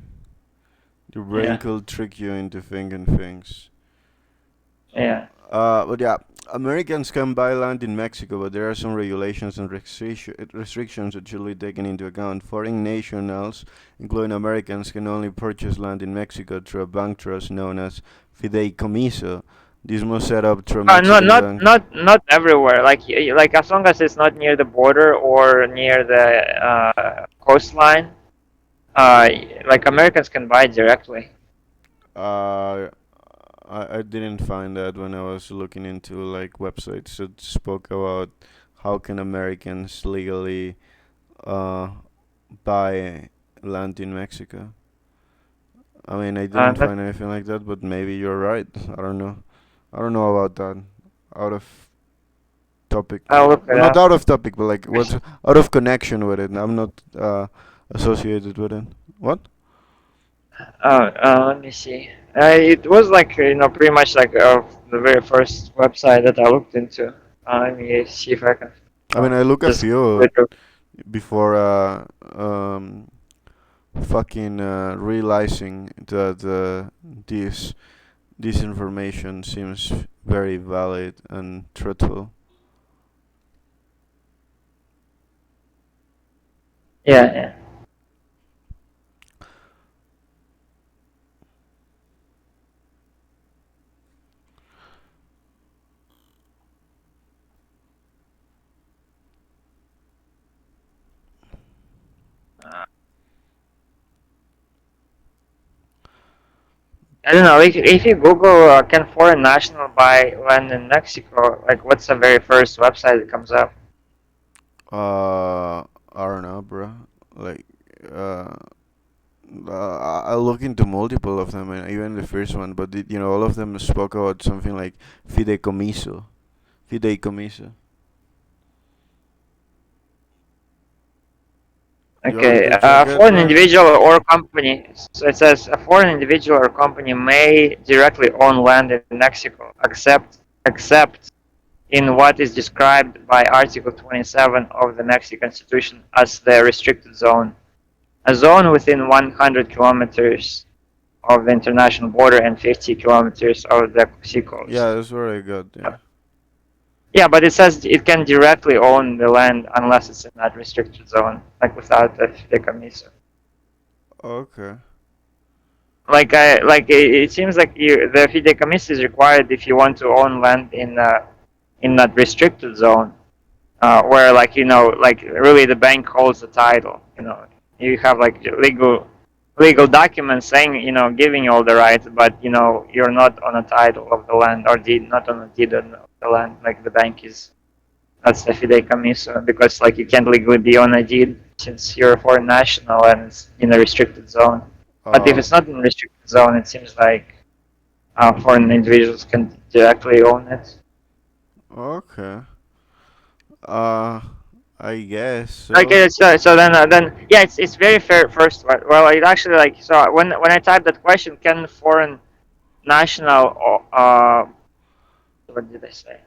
The brain Yeah, could trick you into thinking things. yeah. But yeah, Americans can buy land in Mexico, but there are some regulations and restrictions that should be taken into account. Foreign nationals, including Americans, can only purchase land in Mexico through a bank trust known as fideicomiso. This must set up through a No, Mexican bank. not everywhere. Like as long as it's not near the border or near the coastline, uh, like Americans can buy directly. Uh, I didn't find that when I was looking into like websites that spoke about how can Americans legally uh, buy land in Mexico. I mean, I didn't That find anything like that, but maybe you're right. I don't know. I don't know about that. Out of topic. I'll look it Well, not up. out of topic, but like what's out of connection with it. I'm not associated with it. What? Let me see. It was like pretty much like the very first website that I looked into. Let me see if I can I mean, I look a just few go through. before fucking realizing that this information seems very valid and truthful. Yeah, yeah. Uh, I don't know. If you Google can foreign national buy land in Mexico, like what's the very first website that comes up? I don't know, bro. Like, uh, I look into multiple of them, and even the first one, but all of them spoke about something like fideicomiso. Fideicomiso. You want me Okay, to check a it, foreign bro? individual or company. So it says a foreign individual or company may directly own land in Mexico, except in what is described by Article 27 of the Mexican Constitution as the restricted zone, a zone within 100 kilometers of the international border and 50 kilometers of the seacoast. Yeah, that's what I got. Yeah. Yeah, but it says it can directly own the land unless it's in that restricted zone, like without the fideicomiso. Okay. It seems like the fideicomiso is required if you want to own land in that restricted zone, where like really the bank holds the title. You have like legal documents saying giving you all the rights, but you're not on a title of the land or deed, not on a deed of the land. Like the bank is. That's the fideicomiso because like you can't legally be on a deed since you're a foreign national and it's in a restricted zone. But if Uh, it's not in a restricted zone, it seems like foreign individuals can directly own it. okay. Uh, I guess Like so. so then yeah, it's very fair. First, well, it actually like so when I typed that question, can foreign national what did I say?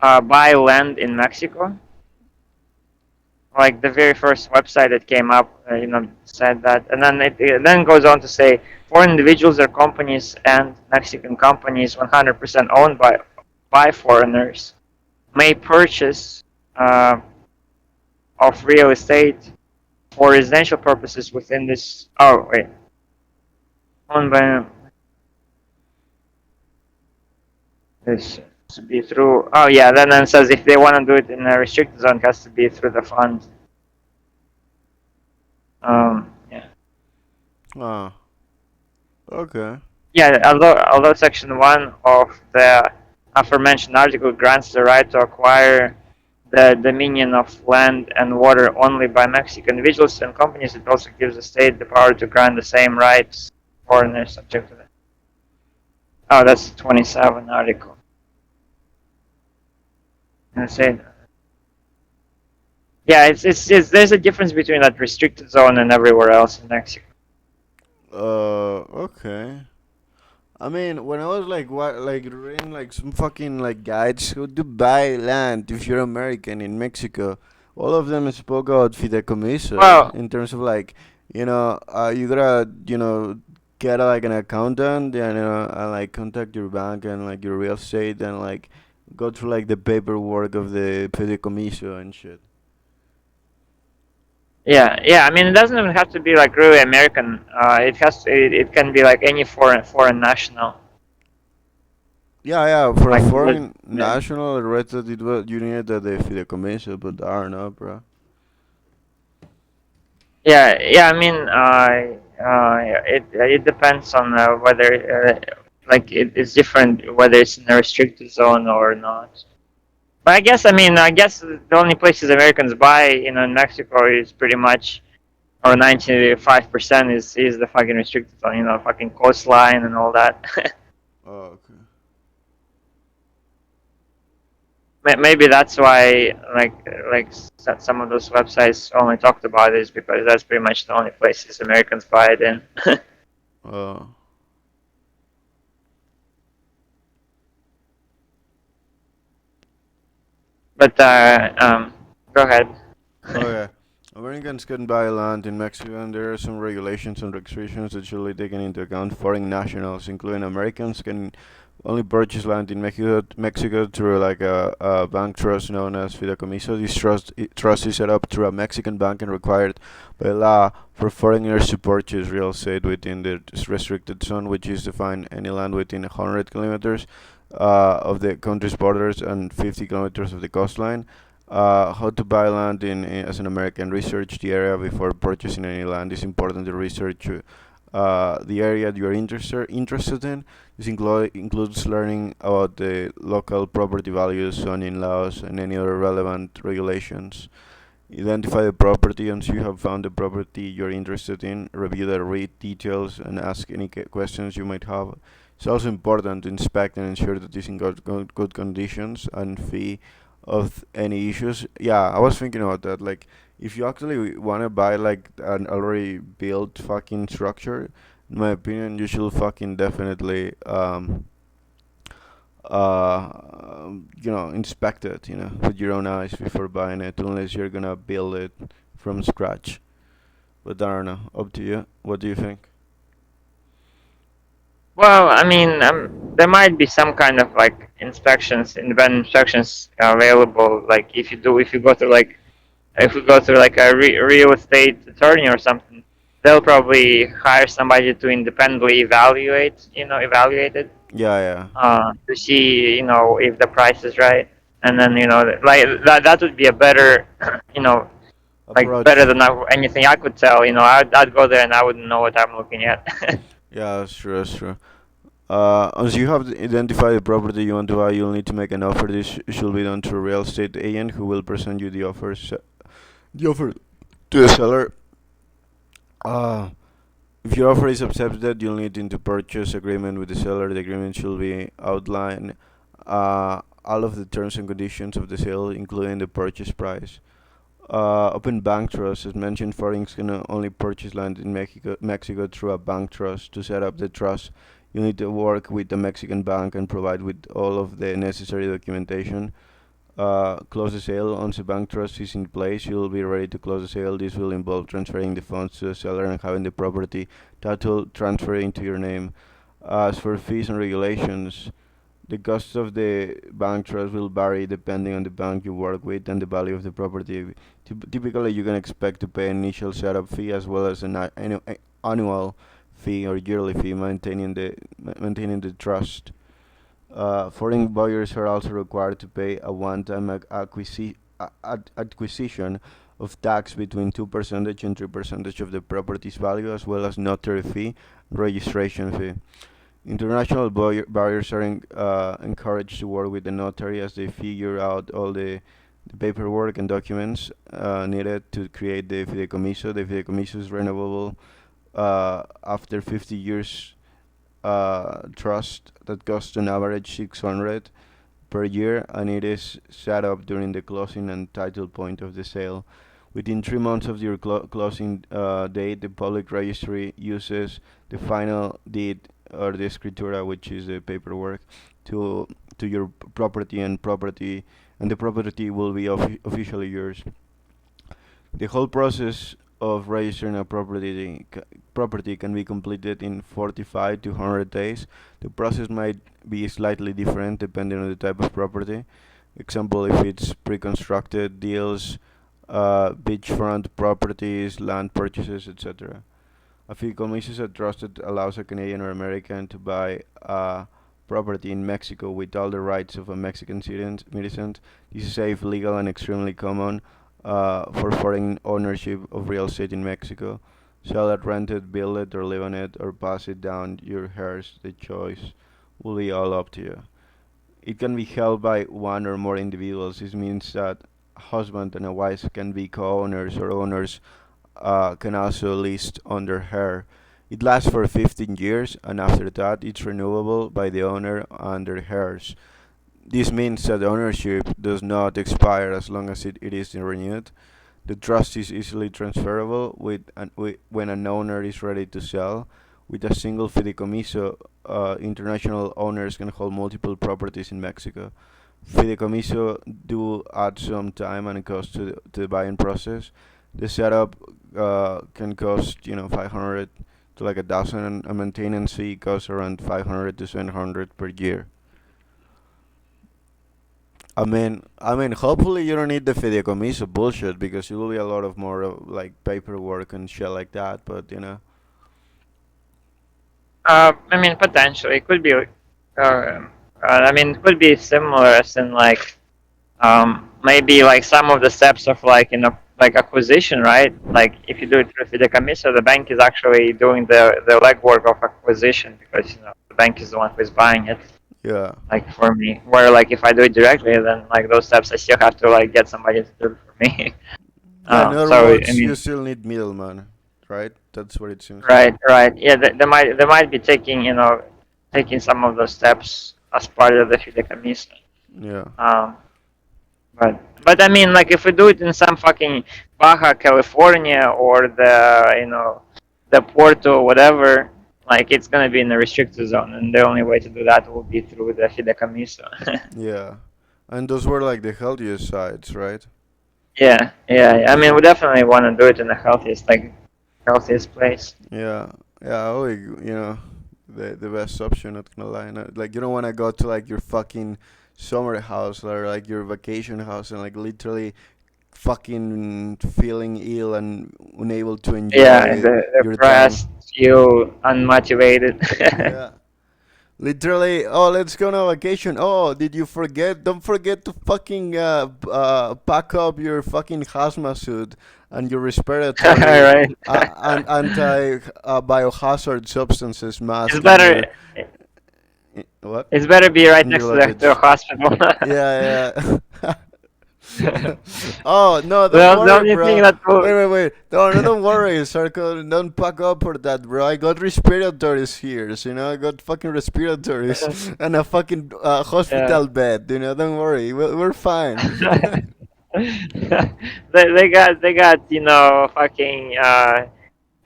Buy land in Mexico? Like the very first website that came up, said that, and then it then goes on to say foreign individuals or companies and Mexican companies 100% owned by foreigners may purchase uh, of real estate for residential purposes within this. Oh wait, owned by this to be through. Oh yeah, then it says if they want to do it in a restricted zone, it has to be through the fund. Yeah. Ah, okay. Yeah, although Section 1 of the aforementioned article grants the right to acquire the dominion of land and water only by Mexican individuals and companies, it also gives the state the power to grant the same rights to foreigners subject to that. Oh, that's the 27 article. I say, Yeah, it's there's a difference between that restricted zone and everywhere else in Mexico. Okay. I mean, when I was like like reading like some fucking like guides how to buy land if you're American in Mexico, all of them spoke about fideicomiso Well, in terms of like, you gotta, get like an accountant and, like contact your bank and like your real estate and like go through like the paperwork of the fideicomiso and shit. yeah, yeah. I mean, it doesn't even have to be like really American. It can be like any foreign national. Yeah, yeah. For a Like would foreign national, I read that it was you needed the fideicomiso, but I don't know, bro. Yeah, yeah. I mean, it depends on whether like it's different whether it's in a restricted zone or not. But I guess the only places Americans buy, in Mexico is pretty much, or 95% is the fucking restricted zone, fucking coastline and all that. Oh, okay. Maybe that's why some of those websites only talked about it, is because that's pretty much the only places Americans buy it in. Uh, But go ahead. Okay. Americans can buy land in Mexico, and there are some regulations and restrictions that should be taken into account. Foreign nationals, including Americans, can only purchase land in Mexico through like a bank trust known as fideicomiso. This trust is set up through a Mexican bank and required by law for foreigners to purchase real estate within the restricted zone, which is defined any land within 100 kilometers of the country's borders and 50 kilometers of the coastline. How to buy land as an American. Research the area before purchasing any land. It's important to research the area you're interested in. This includes learning about the local property values, zoning laws, and any other relevant regulations. Identify the property once you have found the property you're interested in. Review the read details and ask any questions you might have. It's also important to inspect and ensure that it's in good conditions and free of any issues. Yeah, I was thinking about that. Like, if you actually want to buy like an already built fucking structure, in my opinion, you should fucking definitely inspect it, with your own eyes before buying it, unless you're gonna build it from scratch. But I don't know. Up to you. What do you think? Well, I mean, there might be some kind of like independent inspections available. Like if you go through like if we go through like a real estate attorney or something, they'll probably hire somebody to independently evaluate it, Yeah, yeah. to see, if the price is right, and then like that would be a better, you know, like better Approach. than anything I could tell. I'd go there and I wouldn't know what I'm looking at. Yeah, that's true. That's true. Once you have identified the property you want to buy, you'll need to make an offer. This should be done through a real estate agent who will present you the offer to the seller. Uh, if your offer is accepted, you'll need into purchase agreement with the seller. The agreement should be outline all of the terms and conditions of the sale, including the purchase price. Open bank trust, as mentioned, foreigners can only purchase land in Mexico through a bank trust. To set up the trust, you need to work with the Mexican bank and provide with all of the necessary documentation. Close the sale. Once the bank trust is in place, you will be ready to close the sale. This will involve transferring the funds to the seller and having the property title transferred into your name. As for fees and regulations, the cost of the bank trust will vary depending on the bank you work with and the value of the property. Typically, you can expect to pay an initial setup fee as well as an annual fee or yearly fee maintaining the trust. Foreign buyers are also required to pay a one-time acquisition of tax between 2% and 3% of the property's value, as well as notary fee, registration fee. International buyers are encouraged to work with the notary as they figure out all the paperwork and documents needed to create the fideicomiso. The fideicomiso is renewable after 50 years trust that costs on average 600 per year, and it is set up during the closing and title point of the sale. Within 3 months of your closing date, the public registry uses the final deed or the escritura, which is the paperwork, to to your property, and the property will be officially yours. The whole process of registering a property can be completed in 45 to 100 days. The process might be slightly different depending on the type of property. Example, if it's pre-constructed deals, beachfront properties, land purchases, etc. A fideicomiso is a trusted allows a Canadian or American to buy a property in Mexico with all the rights of a Mexican citizen. This is safe, legal, and extremely common for foreign ownership of real estate in Mexico. Sell it, rent it, build it, or live on it, or pass it down your heirs. The choice will be all up to you. It can be held by one or more individuals. This means that a husband and a wife can be co-owners, or owners can also list under her. It lasts for 15 years, and after that, it's renewable by the owner under hers. This means that ownership does not expire as long as it is renewed. The trust is easily transferable when an owner is ready to sell. With a single fideicomiso, international owners can hold multiple properties in Mexico. Fideicomiso do add some time and cost to the buying process. The setup can cost 500 to like 1,000, and a maintenance fee costs around 500 to 700 per year. Hopefully you don't need the fideicomiso bullshit because it will be a lot of more like paperwork and shit like that. But I mean, potentially it could be. I mean, it could be similar as in like maybe like some of the steps of like like acquisition, right? Like if you do it through fideicomiso, the bank is actually doing the legwork of acquisition because the bank is the one who is buying it. yeah, Like for me, where like if I do it directly, then like those steps I still have to like get somebody to do it for me. yeah. In other So I words, you mean, still need middleman, right? That's what it seems like. right. Yeah, they might be taking taking some of those steps as part of the fideicomiso. Yeah, Um, but I mean, like if we do it in some fucking Baja California or the Puerto whatever, like it's gonna be in the restricted zone, and the only way to do that will be through the fideicomiso. yeah. And those were like the healthiest sides, right? Yeah. I mean, we definitely want to do it in the healthiest place. Yeah, yeah. The best option. Not gonna lie. Like you don't want to go to like your fucking summer house or like your vacation house and like literally fucking feeling ill and unable to Yeah, enjoy the your time. depressed, you unmotivated. Yeah. Literally, oh, let's go on a vacation. Oh, did you forget? Don't forget to fucking pack up your fucking hazmat suit and your respiratory Right. and anti biohazard substances It's mask in better. your what? It's better be right In your next to the luggage. hospital. Yeah, yeah. Oh no, don't The worry, only thing bro. that will. Wait. Don't worry, Sarko. Don't pack up for that, bro. I got respiratories here, so, I got fucking respiratories and a fucking Yeah. hospital bed. Don't worry, we're fine. They got fucking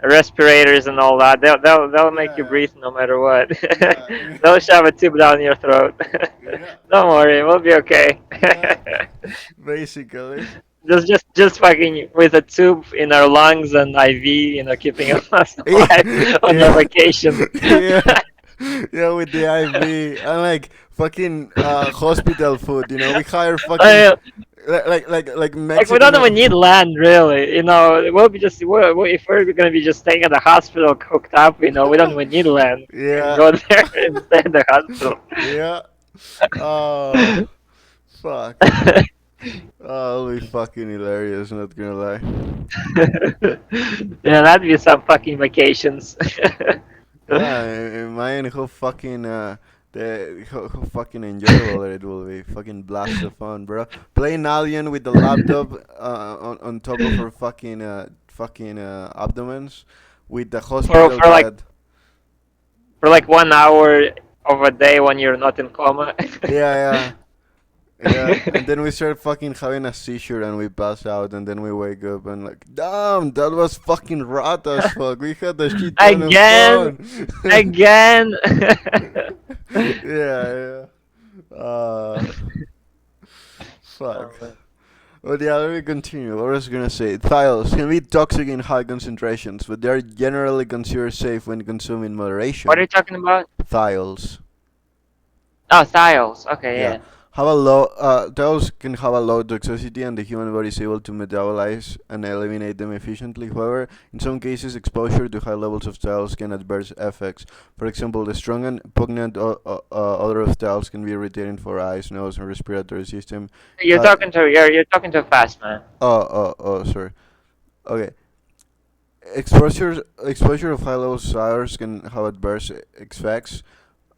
respirators and all that. They'll make you Yeah, breathe no matter what. yeah, They'll shove a tube down your throat. yeah, Don't worry, we'll be okay. yeah. Basically. just fucking with a tube in our lungs and IV, keeping us alive Yeah, on our yeah, vacation. yeah. Yeah, with the IV and like fucking hospital food. We hire fucking Uh, like like we don't Mexican. even need land, really. We'll be just if we're gonna be just staying at the hospital cooked up. We don't even need land. We can Yeah, go there and stay at the hospital. yeah. Oh, fuck. Oh, it'll be fucking hilarious. Not gonna lie. Yeah, that'd be some fucking vacations. Yeah, imagine how fucking how fucking enjoyable it will be. Fucking blast of fun, bro. Playing Alien with the laptop on top of her fucking abdomens with the for hospital for like bed. for like 1 hour of a day when you're not in coma. Yeah, yeah. Yeah, and then we start fucking having a seizure and we pass out and then we wake up and like, damn, that was fucking rot as fuck. We had a shit ton of Again, fun. again. Yeah, yeah. Fuck. Oh, man. But yeah, let me continue. What was I gonna say? Thiols can be toxic in high concentrations, but they are generally considered safe when consumed in What are moderation. you talking about? Thiols. Oh, styles. Okay, Yeah, yeah. have a low. Those can have a low toxicity, and the human body is able to metabolize and eliminate them efficiently. However, in some cases, exposure to high levels of thiols can adverse effects. For example, the strong and potent odor of thiols can be irritating for eyes, nose, and respiratory system. You're talking too fast, man. Sorry. Okay. Exposure of high levels of thiols can have adverse effects.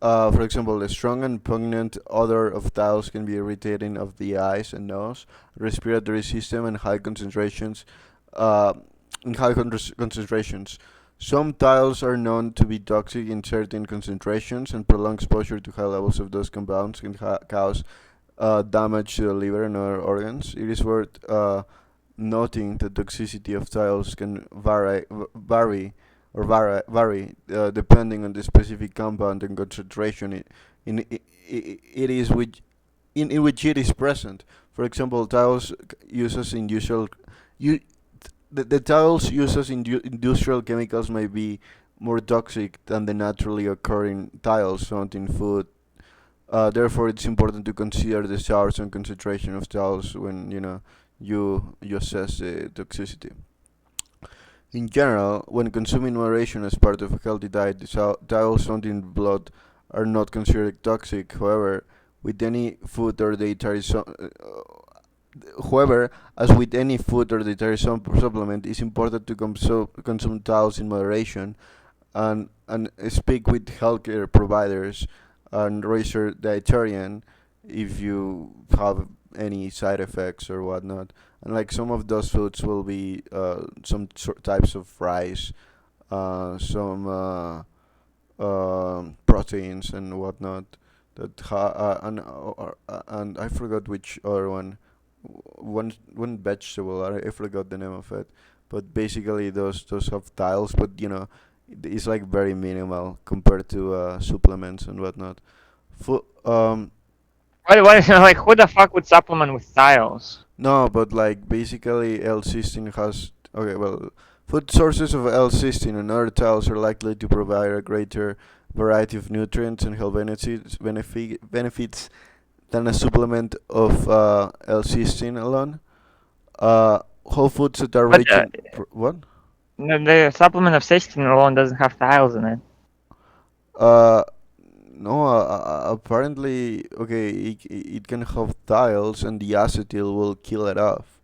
For example, the strong and pungent odor of thiols can be irritating of the eyes and nose, respiratory system, and high concentrations. Uh, concentrations. Some thiols are known to be toxic in certain concentrations, and prolonged exposure to high levels of those compounds can cause damage to the liver and other organs. It is worth noting the toxicity of tiles can vary depending on the specific compound and concentration it is which in which it is present. For example, tiles uses in usual you the tiles uses in industrial chemicals may be more toxic than the naturally occurring tiles found in food. Therefore, it's important to consider the source and concentration of towels when you assess the toxicity. In general, when consuming moderation as part of a healthy diet, the towels found in blood are not considered toxic. With any food or dietary su- however, as with any food or dietary supplement, it's important to consume towels in moderation and speak with healthcare providers and research dietarian if you have any side effects or whatnot. And like some of those foods will be some types of rice, some proteins and whatnot and I forgot which other one. One vegetable. I forgot the name of it, but basically those have tiles, but it's like very minimal compared to supplements and whatnot. Fu- um, What, like, who the fuck would supplement with styles? no, but like basically L-cysteine has okay. Well, food sources of L-cysteine and other tiles are likely to provide a greater variety of nutrients and health benefits than a supplement of L-cysteine alone. Whole foods that are But rich in what? the supplement of cysteine alone doesn't have tiles in it. Uh, no. Apparently, okay, it can have tiles, and the acetyl will kill it off.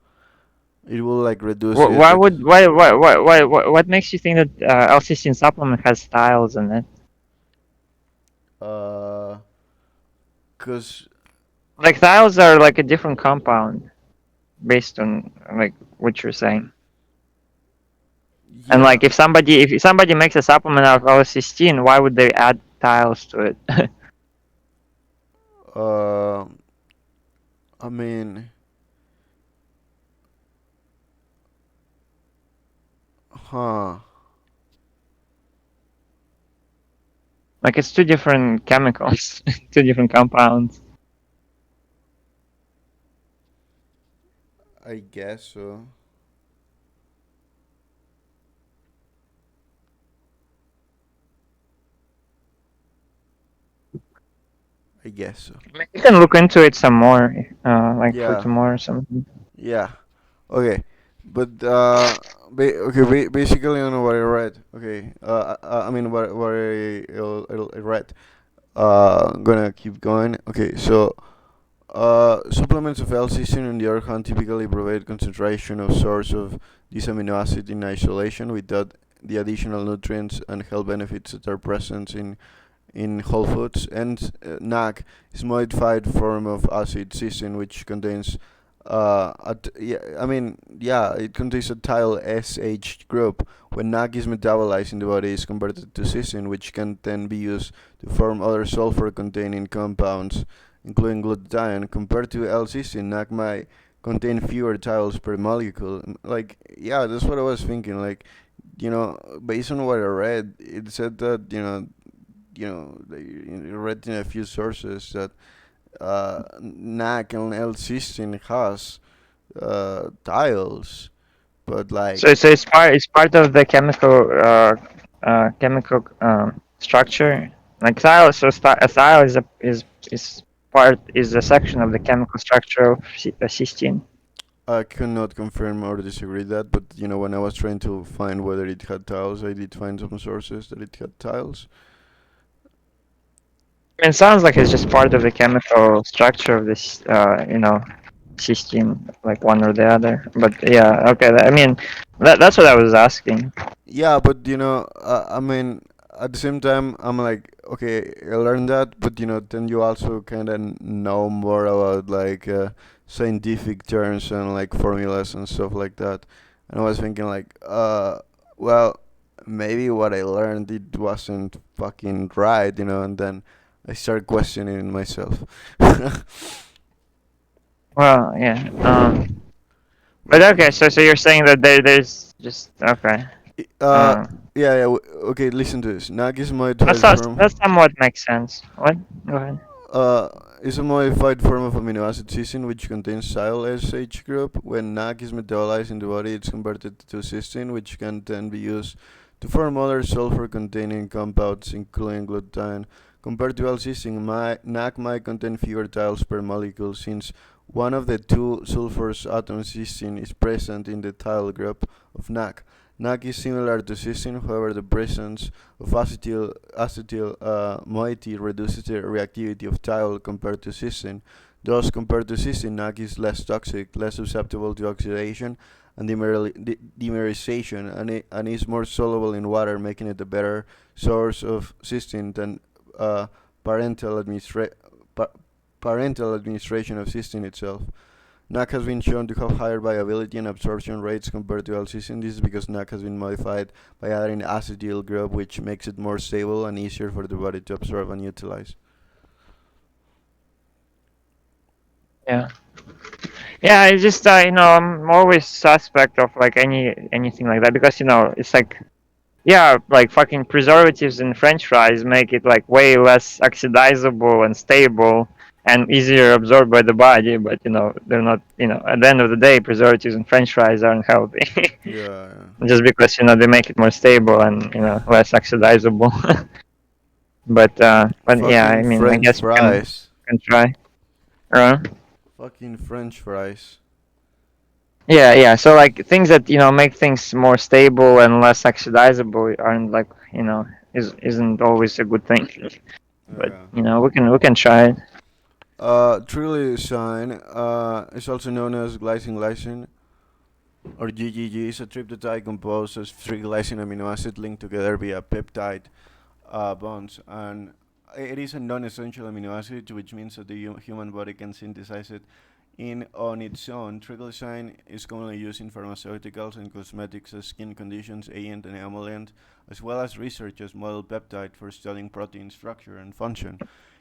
It will like reduce the Why effect. would what makes you think that L-cysteine supplement has tiles in it? Uh, cause Like tiles are like a different compound based on like what you're saying. And yeah. like if somebody makes a supplement out of L-cysteine, why would they add tiles to it? Uh, I mean, huh? Like it's two different chemicals, two different compounds. I guess so. I guess so. I mean, you can look into it some more, like for Yeah. tomorrow or something. Yeah. Okay. But basically, I don't know what I read. Okay. I mean, what I read. I'm gonna keep going. Okay. So, supplements of L-cysteine on the other hand typically provide concentration of source of this amino acid in isolation without the additional nutrients and health benefits that are present in whole foods. And NAC is modified form of acid cysteine, which contains it contains a tile SH group. When NAC is metabolized in the body, is converted to cysteine, which can then be used to form other sulfur-containing compounds including glutathione, compared to L-cysteine, NAC might contain fewer titles per molecule. Like, yeah, that's what I was thinking. Like, based on what I read, it said that they read in a few sources that NAC and L-cysteine has tiles, but like, So it's part of the chemical structure. Like style, so a style is a section of the chemical structure of cysteine. I cannot confirm or disagree that, but when I was trying to find whether it had tiles, I did find some sources that it had tiles. I mean, it sounds like it's just part of the chemical structure of this, cysteine, like one or the other. But yeah, okay. I mean, that's what I was asking. Yeah, but I mean, at the same time, I'm like, okay, I learned that, but then you also kind of know more about like scientific terms and like formulas and stuff like that. And I was thinking like, well, maybe what I learned it wasn't fucking right, and then I started questioning myself. Well, yeah. But But okay, so you're saying that there's just okay. uh, Uh, yeah, yeah. Okay, listen to this. NAG is that's modified that from somewhat makes sense. What? Go ahead. uh, is a modified form of amino acid cysteine which contains silyl SH group. When NAC is metabolized in the body, it's converted to cysteine, which can then be used to form other sulfur-containing compounds, including glutathione. Compared to L-cysteine, NAC might contain fewer titles per molecule, since one of the two sulfurous atoms, cysteine, is present in the title group of NAC. NAC is similar to cysteine, however, the presence of acetyl moiety reduces the reactivity of thiol compared to cysteine. Thus, compared to cysteine, NAC is less toxic, less susceptible to oxidation and dimerization, and is more soluble in water, making it a better source of cysteine than uh, parental, administra- pa- parental administration of cysteine itself. NAC has been shown to have higher viability and absorption rates compared to L-cysteine. This is because NAC has been modified by adding acetyl group, which makes it more stable and easier for the body to absorb and utilize. Yeah. Yeah, I just I'm always suspect of like anything like that because it's like yeah, like fucking preservatives in French fries make it like way less oxidizable and stable and easier absorbed by the body, but they're not. At the end of the day, preservatives in French fries aren't healthy Yeah, just because they make it more stable and less oxidizable. But yeah, I fucking mean, I French guess we can fries. try. Uh, Fucking French fries. yeah, yeah. So like things that make things more stable and less oxidizable aren't like isn't always a good thing. But Yeah. we can try it. Trilocine is also known as glycine or GGG, is a triptide composed of three glycine amino acids linked together via peptide bonds, and it is a non-essential amino acid, which means that the human body can synthesize it in on its own. Triglyceride is commonly used in pharmaceuticals and cosmetics as skin conditions agent and emollient, as well as research as model peptide for studying protein structure and function.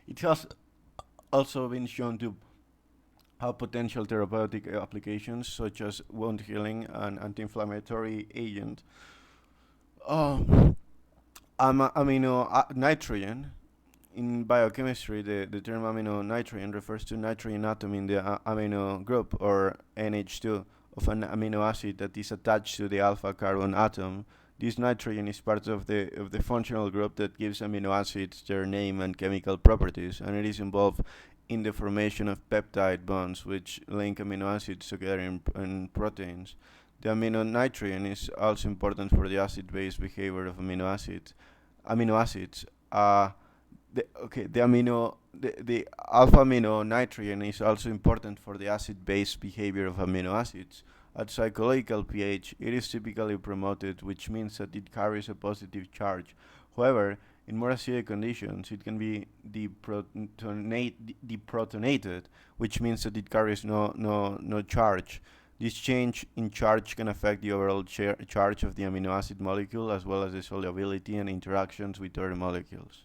It has also been shown to have potential therapeutic applications such as wound healing and anti-inflammatory agent. Um, nitrogen. In biochemistry, the term amino nitrogen refers to nitrogen atom in the amino group, or NH2, of an amino acid that is attached to the alpha carbon atom. This nitrogen is part of the functional group that gives amino acids their name and chemical properties, and it is involved in the formation of peptide bonds which link amino acids together in proteins. The amino nitrogen is also important for the acid-base behavior of amino acids. The alpha amino nitrogen is also important for the acid-base behavior of amino acids. At psychological pH, it is typically promoted, which means that it carries a positive charge. However, in more acidic conditions, it can be deprotonated, which means that it carries no charge. This change in charge can affect the overall charge of the amino acid molecule, as well as the solubility and interactions with other molecules.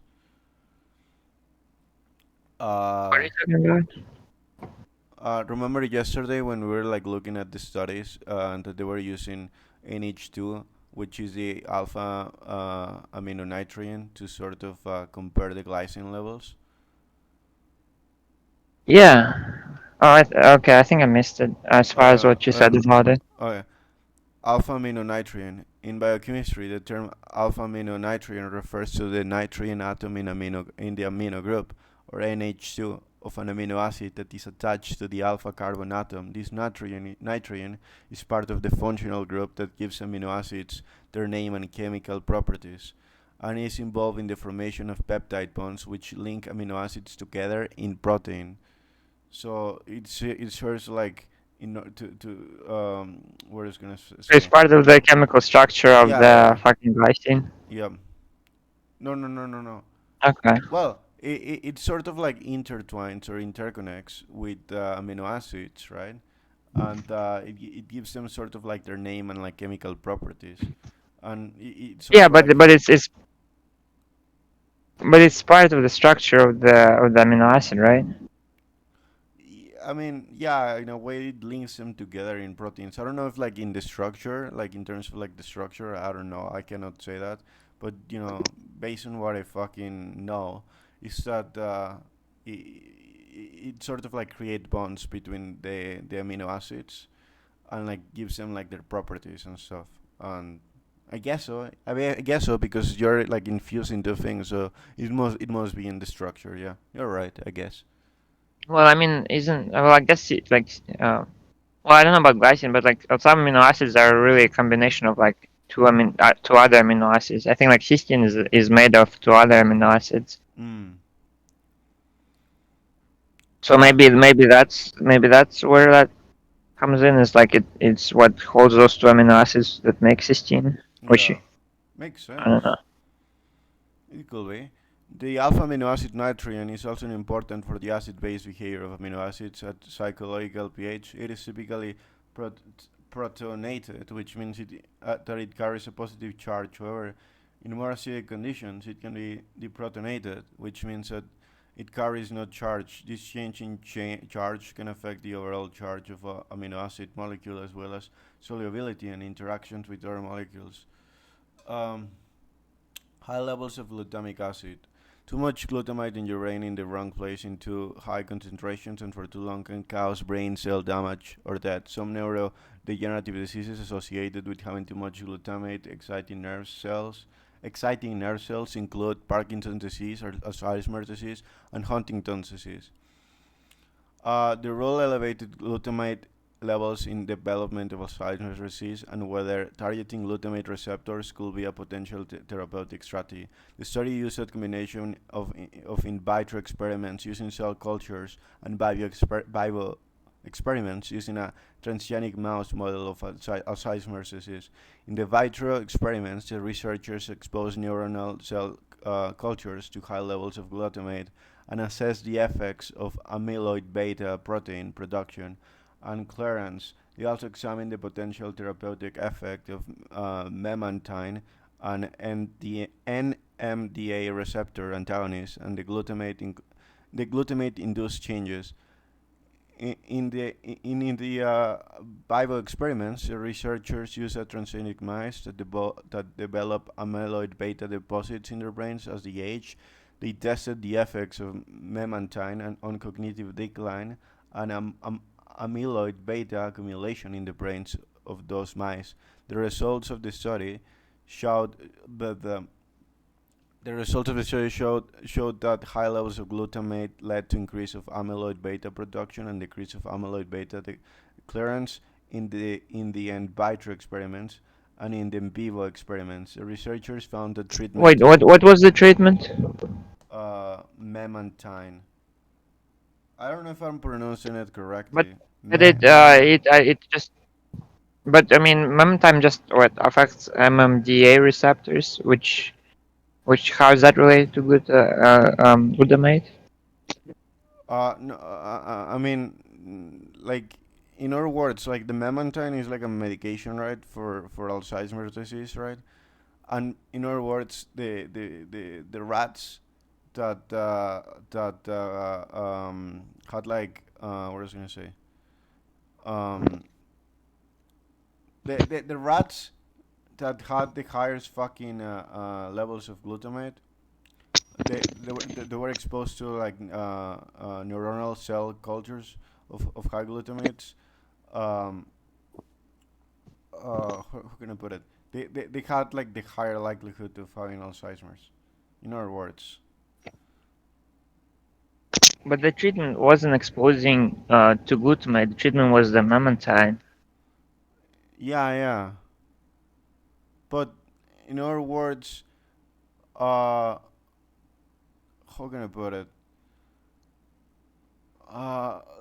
What are Uh, you talking about? Remember yesterday when we were like looking at the studies and that they were using NH2, which is the alpha aminonitrogen, to sort of compare the glycine levels. Yeah. Oh, okay. I think I missed it as far as Okay, what you said about it. okay. Alpha aminonitrogen. In biochemistry, the term alpha aminonitrogen refers to the nitrogen atom in the amino group, or NH2, of an amino acid that is attached to the alpha carbon atom. This nitrogen is part of the functional group that gives amino acids their name and chemical properties, and is involved in the formation of peptide bonds which link amino acids together in protein. So it serves like to what is gonna It's say? part of the chemical structure of Yeah, yeah, the yeah, fucking glycine. yeah. No, no, no, no, no. Okay. Well, it sort of like intertwines or interconnects with amino acids, right? And it gives them sort of like their name and like chemical properties, and it's Yeah, also like but it's part of the structure of the amino acid, right? I mean, yeah, in a way it links them together in proteins. I don't know if like in the structure, like in terms of like the structure, I don't know. I cannot say that. But based on what I fucking know, is that it sort of like create bonds between the amino acids and like gives them like their properties and stuff. And I guess so. I mean, I guess so because you're like infusing the things, so it must be in the structure. Yeah, you're right. I guess. Well, I mean, isn't well? I guess it like well, I don't know about glycine, but like some amino acids are really a combination of like two other amino acids. I think like cysteine is made of two other amino acids. Mm. So maybe that's where that comes in. Is like it's what holds those two amino acids that make cysteine, which Yeah, makes I don't sense. know. It could be. The alpha amino acid nitrogen is also important for the acid-base behavior of amino acids at psychological pH. It is typically prot- protonated, which means that it carries a positive charge. However, in more acidic conditions, it can be deprotonated, which means that it carries no charge. This change in charge can affect the overall charge of a amino acid molecule as well as solubility and interactions with other molecules. Um, High levels of glutamic acid. Too much glutamate in your brain in the wrong place in too high concentrations and for too long can cause brain cell damage or death. Some neurodegenerative diseases associated with having too much glutamate exciting nerve cells include Parkinson's disease or Alzheimer's disease and Huntington's disease. The role elevated glutamate levels in development of Alzheimer's disease and whether targeting glutamate receptors could be a potential therapeutic strategy. The study used a combination of in vitro experiments using cell cultures and vivo experiments using a transgenic mouse model of Alzheimer's disease. In the vitro experiments, the researchers exposed neuronal cell cultures to high levels of glutamate and assess the effects of amyloid beta protein production and clearance. They also examined the potential therapeutic effect of memantine and the NMDA receptor antagonist and the glutamate induced changes. In the vivo experiments, the researchers use a transgenic mice that develop amyloid beta deposits in their brains as they age. They tested the effects of memantine on cognitive decline and amyloid beta accumulation in the brains of those mice. The results of the study showed that the results of the study showed that high levels of glutamate led to increase of amyloid beta production and decrease of amyloid beta clearance in the in vitro experiments and in the in vivo experiments. The researchers found that Wait, treatment what was the treatment? memantine. I don't know if I'm pronouncing it But correctly. but Mem. it just but I mean memantine just what affects MMDA receptors, which how is that related to glutamate? No, I mean, like in other words, like the memantine is like a medication, right, for Alzheimer's disease, right? And in other words, the rats that had like what was I gonna say? Um, the rats that had the highest fucking levels of glutamate, they were exposed to like neuronal cell cultures of high glutamates. Um, how can I put it? They had like the higher likelihood of having Alzheimer's. In other words, But the treatment wasn't exposing to glutamate. The treatment was the memantine. yeah, yeah. But in other words, uh, how can I put it?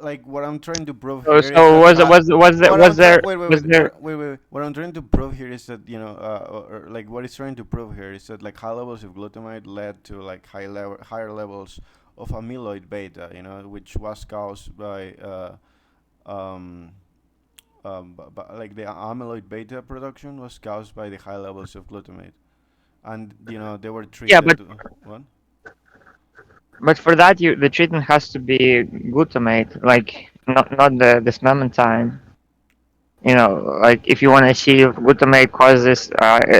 Like what I'm trying to prove So, here is so that what was I'm trying there wait wait was wait there? what I'm trying to prove here is that or like what it's trying to prove here is that like high levels of glutamate led to like higher levels of amyloid beta, which was caused by um like the amyloid beta production was caused by the high levels of glutamate, and they were Yeah, treated. What? but for that the treatment has to be glutamate, like not this memantine. Like if you want to see if glutamate causes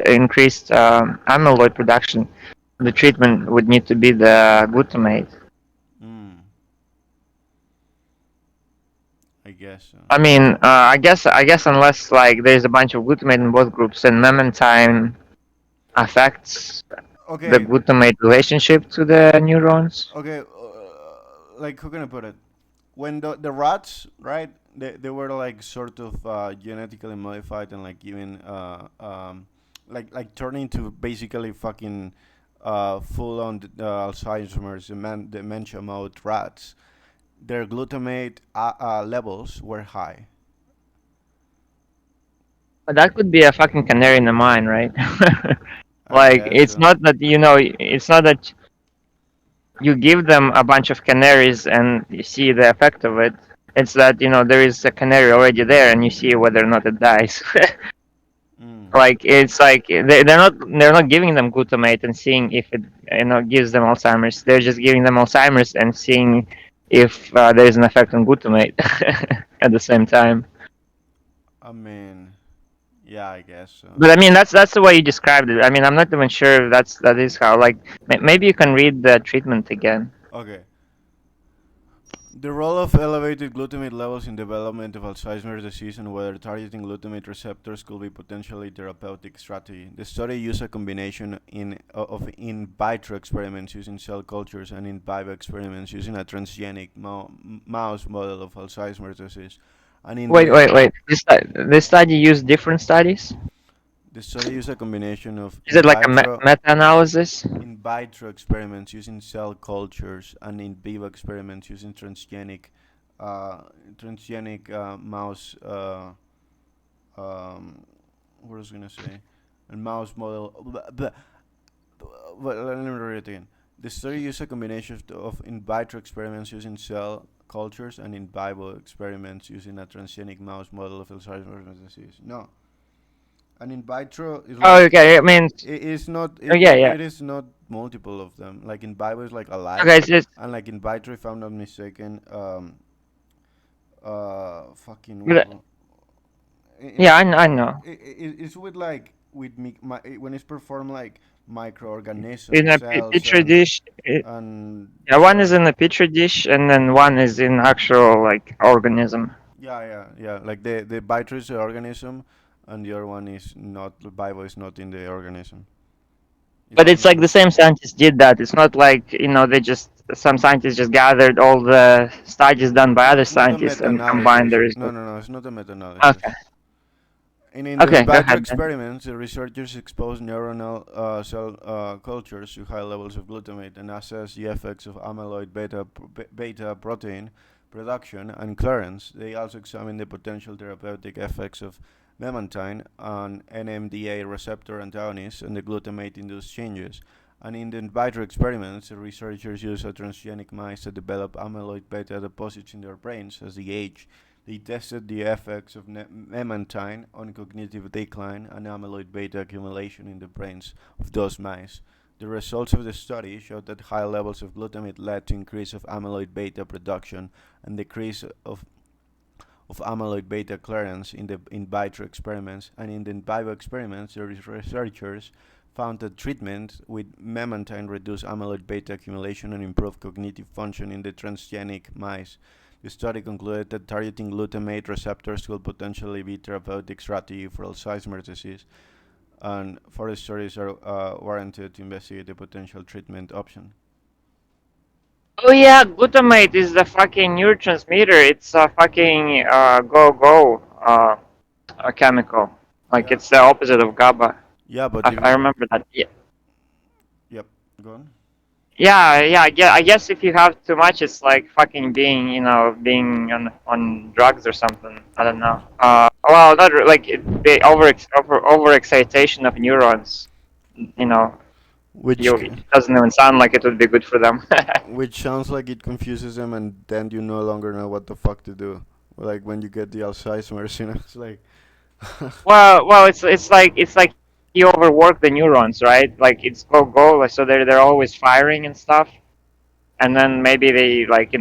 increased amyloid production, the treatment would need to be the glutamate. Mm, I guess so. I mean, I guess unless like there's a bunch of glutamate in both groups and memantine affects the Okay, glutamate relationship to the neurons. okay. Like how can I put it? When the rats, right? They were like sort of genetically modified and like given like turning to basically fucking full on Alzheimer's dementia mode rats. Their glutamate levels were high. But that could be a fucking canary in the mine, right? I Like guess it's so. not that it's not that you give them a bunch of canaries and you see the effect of it. It's that there is a canary already there and you see whether or not it dies. Mm. Like it's like they're not giving them glutamate and seeing if it gives them Alzheimer's. They're just giving them Alzheimer's and seeing if there is an effect on glutamate at the same time. I mean, yeah, I guess so. But I mean that's the way you described it. I mean I'm not even sure if that is how, like, maybe you can read the treatment again. Okay. The role of elevated glutamate levels in development of Alzheimer's disease and whether targeting glutamate receptors could be potentially therapeutic strategy. The study used a combination of in vitro experiments using cell cultures and in vivo experiments using a transgenic mouse model of Alzheimer's disease. And in Wait, wait, wait. This study used different studies. the study used a combination of Is it like a meta-analysis? in vitro experiments using cell cultures and in vivo experiments using uh, transgenic mouse. What was I gonna say? A mouse model. Let me read it again. The study used a combination of in vitro experiments using cell cultures and in vivo experiments using a transgenic mouse model of Alzheimer's disease. No, an in vitro is Oh, like okay. I mean, it is not yeah, yeah. it is not multiple of them. Like in vivo is like alive, Okay, it's just and like in vitro, if I'm not mistaken, fucking yeah, in I know. it's with like with when it's performed like In microorganisms, a cells, petri dish, and yeah, one is yeah, in a petri dish, and then one is in actual like organism. yeah. Like the vitro is the organism, and the other one is not. The vivo is not in the organism. If But I'm it's not like the same mistaken. scientists did that. It's not like they just some scientists just gathered all the studies done by other It's not a scientists and combined the meta-analysis. No, results. no, no. It's not a Okay, meta-analysis. In the in okay, go vitro ahead then. experiments, the researchers exposed neuronal cell cultures to high levels of glutamate and assessed the effects of amyloid beta protein production and clearance. They also examined the potential therapeutic effects of memantine on NMDA receptor antagonists and the glutamate-induced changes. And in the in vitro experiments, the researchers used a transgenic mice to develop amyloid beta deposits in their brains as they age. They tested the effects of memantine on cognitive decline and amyloid beta accumulation in the brains of those mice. The results of the study showed that high levels of glutamate led to increase of amyloid beta production and decrease of amyloid beta clearance in the in vitro experiments, and in the in vivo experiments, the researchers found that treatment with memantine reduced amyloid beta accumulation and improved cognitive function in the transgenic mice. The study concluded that targeting glutamate receptors could potentially be a therapeutic strategy for Alzheimer's disease, and further studies are warranted to investigate the potential treatment option. Oh yeah, glutamate is the fucking neurotransmitter. It's a fucking go a chemical. Like Yeah. it's the opposite of GABA. Yeah, but I if remember that. Yeah, yep, go on. yeah. I guess if you have too much, it's like fucking being, being on drugs or something. I don't know. Well, not like the over excitation of neurons. You know, Which it doesn't even sound like it would be good for them. which sounds like it confuses them, and then you no longer know what the fuck to do. Like when you get the Alzheimer's, it's like Well, it's like you overwork the neurons, right? Like it's go, like, so they're always firing and stuff, and then maybe they like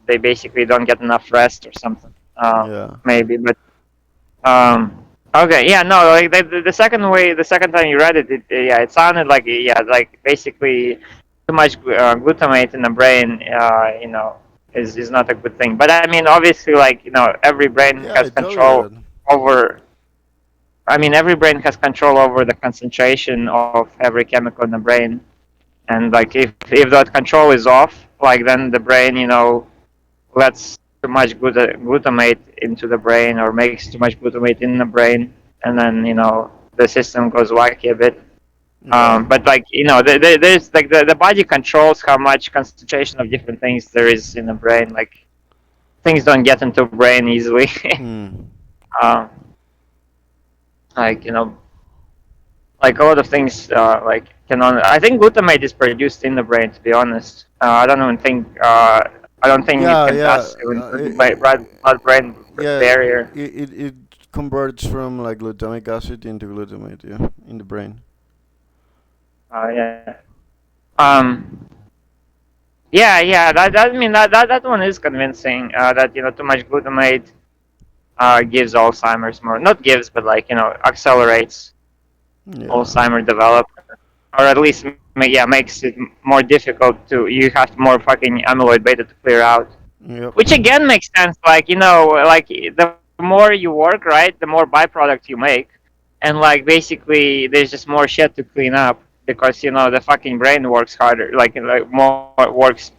they basically don't get enough rest or something. yeah, Maybe, but okay, yeah, no, like the second way, the second time you read it, yeah, it sounded like yeah, like basically too much glutamate in the brain, is not a good thing. But I mean, obviously, like every brain yeah. has I told you control that. over every brain has control over the concentration of every chemical in the brain, and like if that control is off, like then the brain, lets too much glutamate into the brain or makes too much glutamate in the brain, and then the system goes wacky a bit. Yeah, But like there's like the body controls how much concentration of different things there is in the brain. Like things don't get into brain easily. hmm. uh, like like a lot of things I think glutamate is produced in the brain, to be honest. I don't think it Yeah, can yeah, pass through the blood brain yeah. barrier. It converts from like glutamic acid into glutamate. Yeah, in the brain. Yeah. Um yeah, that I mean that one is convincing, that too much glutamate gives Alzheimer's more, not gives, but like accelerates Yeah. Alzheimer development, or at least makes it more difficult to, you have more fucking amyloid beta to clear out. Yep. Which again makes sense, like like the more you work, right, the more byproduct you make, and like basically there's just more shit to clean up, because the fucking brain works harder, like more works,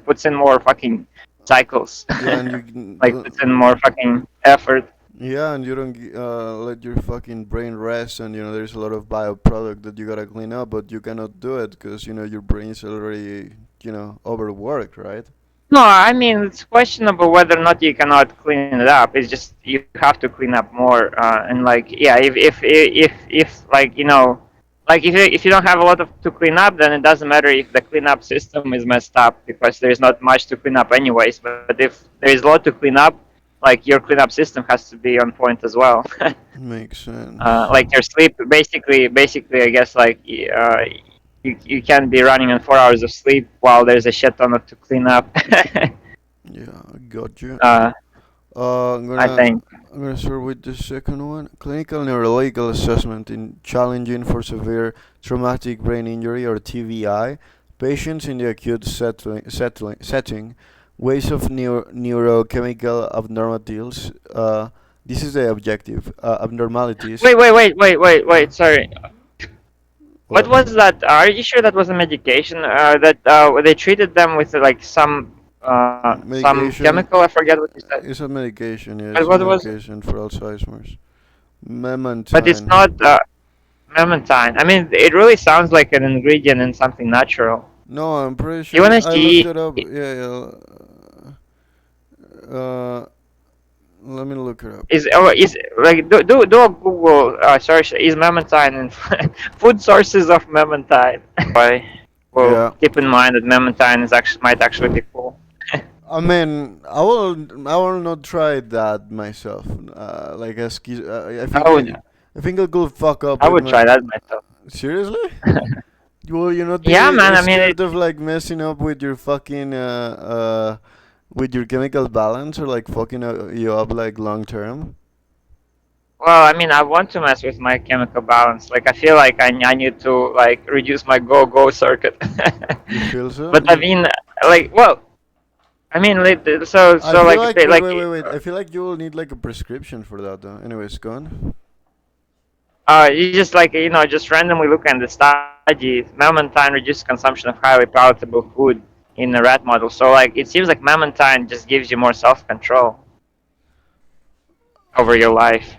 puts in more fucking cycles, Yeah, and like puts in more fucking effort. yeah, and you don't let your fucking brain rest, and there's a lot of bioproduct that you gotta clean up, but you cannot do it because your brain is already overworked, right? No, I mean it's questionable whether or not you cannot clean it up. It's just you have to clean up more, and like yeah, if like like if you don't have a lot of to clean up, then it doesn't matter if the cleanup system is messed up, because there's not much to clean up anyways. But if there is a lot to clean up, like your cleanup system has to be on point as well. Makes sense. Like your sleep, basically, I guess like you can't be running on 4 hours of sleep while there's a shit ton of to clean up. Yeah, I got you. uh, Uh, I'm I gonna think. I'm gonna start with the second one. Clinical neurological assessment in challenging for severe traumatic brain injury or TBI patients in the acute setting. Ways of neurochemical abnormalities. This is the objective. Abnormalities. Wait. Sorry. What What? was that? Are you sure that was a medication? That they treated them with like some Medication. chemical. I forget what you said. It's a medication. Yeah, it's a What was it? medication for Alzheimer's. But it's not Memantine. memantine. I mean, it really sounds like an ingredient in something natural. No, I'm pretty You sure wanna I looked see? it up. Yeah, yeah. Let me look it up. Is like do a Google search. Is memantine in food sources of memantine? Why? Well, Yeah. keep in mind that memantine is actually might actually be cool. I mean, I will not try that myself. Like a I I think would I think I could fuck up I with would my. try that myself. Seriously? Will you not Yeah, be man. I mean, scared of like messing up with your fucking with your chemical balance or like fucking you up like long term? well, I mean, I want to mess with my chemical balance. Like, I feel like I need to like reduce my go-go circuit. You feel so? But I mean, like, well, I mean, like, I so feel like, like wait, like, wait, wait, wait. I feel like you will need like a prescription for that though. Anyways, go on. you just like just randomly look at the study. Memantine reduces consumption of highly palatable food in a rat model. So like, it seems like memantine just gives you more self-control over your life.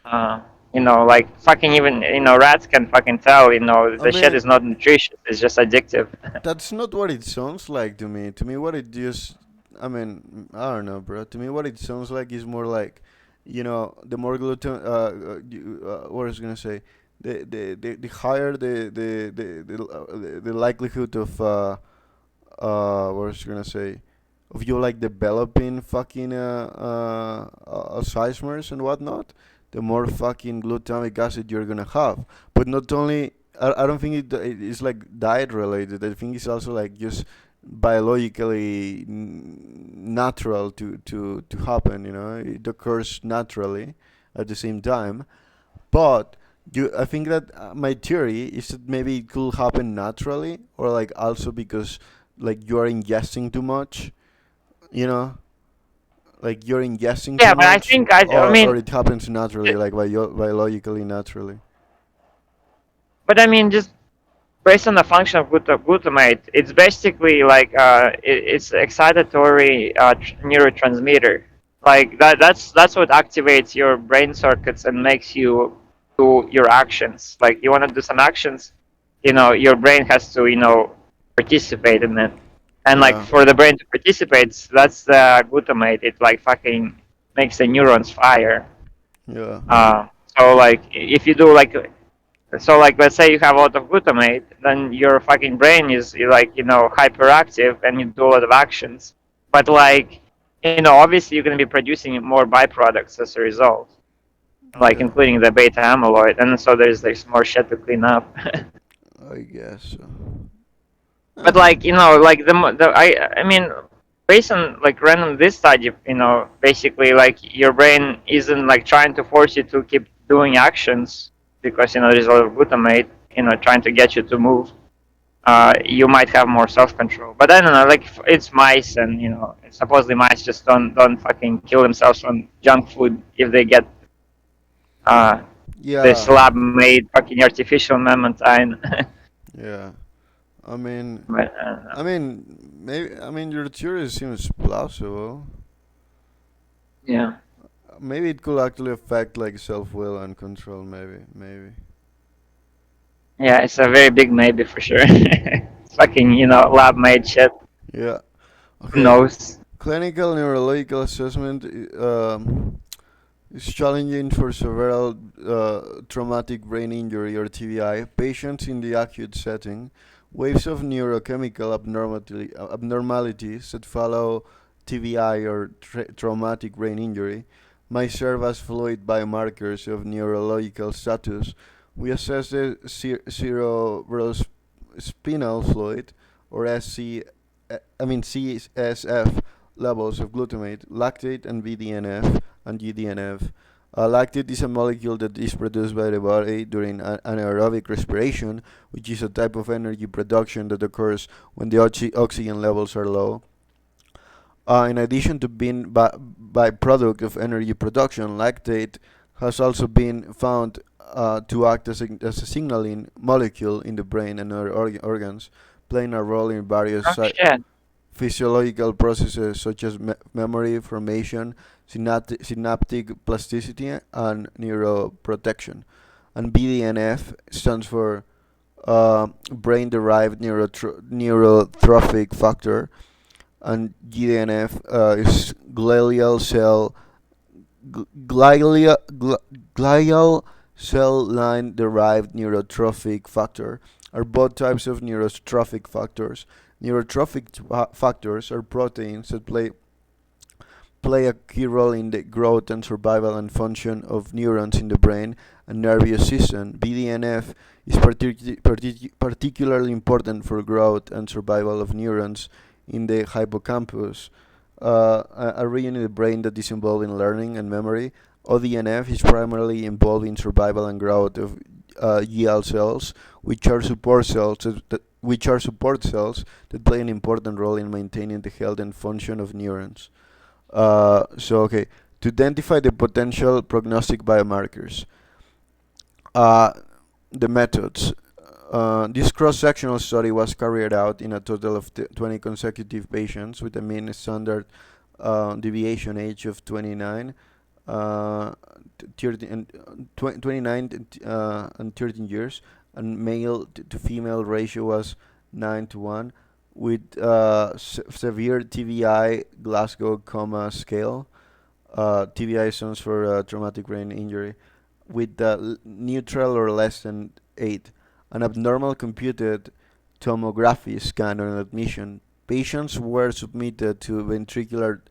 Uh, like fucking even rats can fucking tell. I The shit mean, is not nutritious. It's just addictive. that's not what it sounds like to me. To me, what it just, I mean, I don't know, bro. To me, what it sounds like is more like, the more gluten, what I was gonna say, the higher the likelihood of, what was I gonna say, of you like developing fucking Alzheimer's and whatnot, the more fucking glutamic acid you're gonna have. But not only, I don't think it's like diet related. I think it's also like just biologically natural to happen. It occurs naturally at the same time. But I think that my theory is that maybe it could happen naturally, or like also because like you are ingesting too much, you know, like you're ingesting too Yeah, but I much, think I or mean, it happens naturally, like biologically naturally. but I mean, just based on the function of glutamate, it's basically like it's excitatory neurotransmitter. Like that's what activates your brain circuits and makes you do your actions. Like you want to do some actions, your brain has to participate in it. And like Yeah, for the brain to participate, that's the glutamate. It like fucking makes the neurons fire. yeah, Uh, so like if you do like like let's say you have a lot of glutamate, then your fucking brain is like hyperactive and you do a lot of actions. But like obviously you're going to be producing more byproducts as a result, like yeah. including the beta amyloid, and so there's more shit to clean up. I guess so. But Eh, like like I mean, based on like random this study, basically like your brain isn't like trying to force you to keep doing actions because there's a lot of glutamate trying to get you to move. You might have more self-control. But I don't know, like it's mice, and supposedly mice just don't fucking kill themselves on junk food if they get uh, this yeah, lab-made fucking artificial memantine. yeah. I mean, But I mean, maybe. I mean, your theory seems plausible. yeah, Maybe it could actually affect like self will and control. Maybe. yeah, it's a very big maybe for sure. It's fucking lab-made shit. Yeah. Who Okay. knows? Clinical neurological assessment is challenging for several traumatic brain injury or TBI patients in the acute setting. Waves of neurochemical abnormalities that follow TBI or traumatic brain injury might serve as fluid biomarkers of neurological status. We assess the cerebrospinal fluid, or CSF levels of glutamate, lactate, and BDNF and GDNF. Lactate is a molecule that is produced by the body during anaerobic respiration, which is a type of energy production that occurs when the oxygen levels are low. In addition to being byproduct of energy production, lactate has also been found to act as a signaling molecule in the brain and other organs, playing a role in various Oh shit. physiological processes such as memory formation, synaptic plasticity, and neuroprotection. And BDNF stands for brain-derived neurotrophic factor, and GDNF is glial cell line derived neurotrophic factor, are both types of neurotrophic factors. Neurotrophic factors are proteins that play play a key role in the growth and survival and function of neurons in the brain and nervous system. BDNF is particularly important for growth and survival of neurons in the hippocampus, a region in the brain that is involved in learning and memory. ODNF is primarily involved in survival and growth of GL cells, which are support cells that play an important role in maintaining the health and function of neurons. Okay, to identify the potential prognostic biomarkers. Uh, the methods. This cross-sectional study was carried out in a total of 20 consecutive patients with a mean standard deviation age of 29, 30 and 29 and 13 years, and male to female ratio was 9 to 1, with severe TBI Glasgow Coma Scale. TBI stands for traumatic brain injury, with neutral or less than 8. An abnormal computed tomography scan on admission. Patients were submitted to ventricular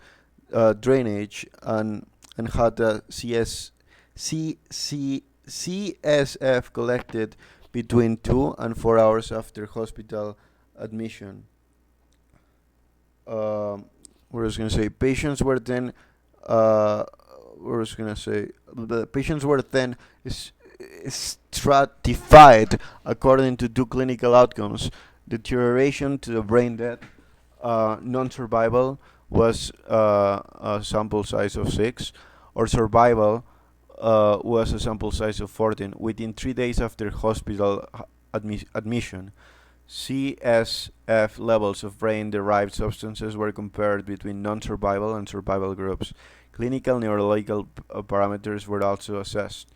drainage and had a CSF collected between 2 and 4 hours after hospital admission. What I was gonna say, patients were then what I was gonna say, the patients were then stratified according to two clinical outcomes: deterioration to the brain death. Non-survival was a sample size of 6, or survival was a sample size of 14 within 3 days after hospital admission. CSF levels of brain-derived substances were compared between non-survival and survival groups. Clinical neurological parameters were also assessed.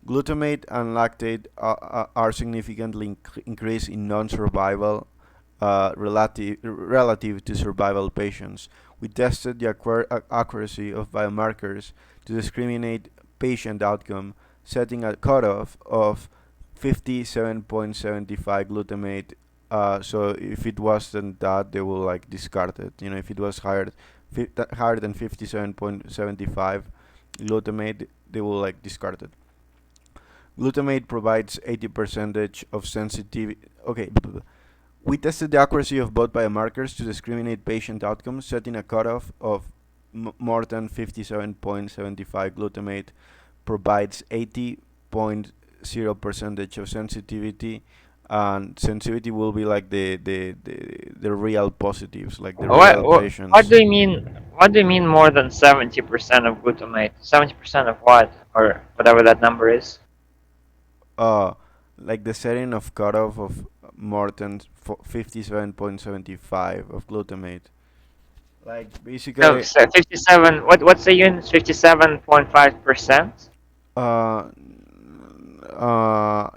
Glutamate and lactate are significantly increased in non-survival relative to survival patients. We tested the accuracy of biomarkers to discriminate patient outcome, setting a cutoff of 57.75 glutamate. So if it wasn't that, they will like discard it. You know, if it was higher than 57.75 glutamate, they will like discard it. Glutamate provides 80% of sensitivity. Okay, we tested the accuracy of both biomarkers to discriminate patient outcomes, setting a cutoff of more than 57.75 glutamate provides 80.0% of sensitivity, and sensitivity will be like the real positives, like the real What patients. do you mean? What do you mean more than 70% of glutamate? 70% of what, or whatever that number is? uh like the setting of cutoff of more than 57.75 of glutamate, like No, basically. 57. What's the unit? 57.5%. uh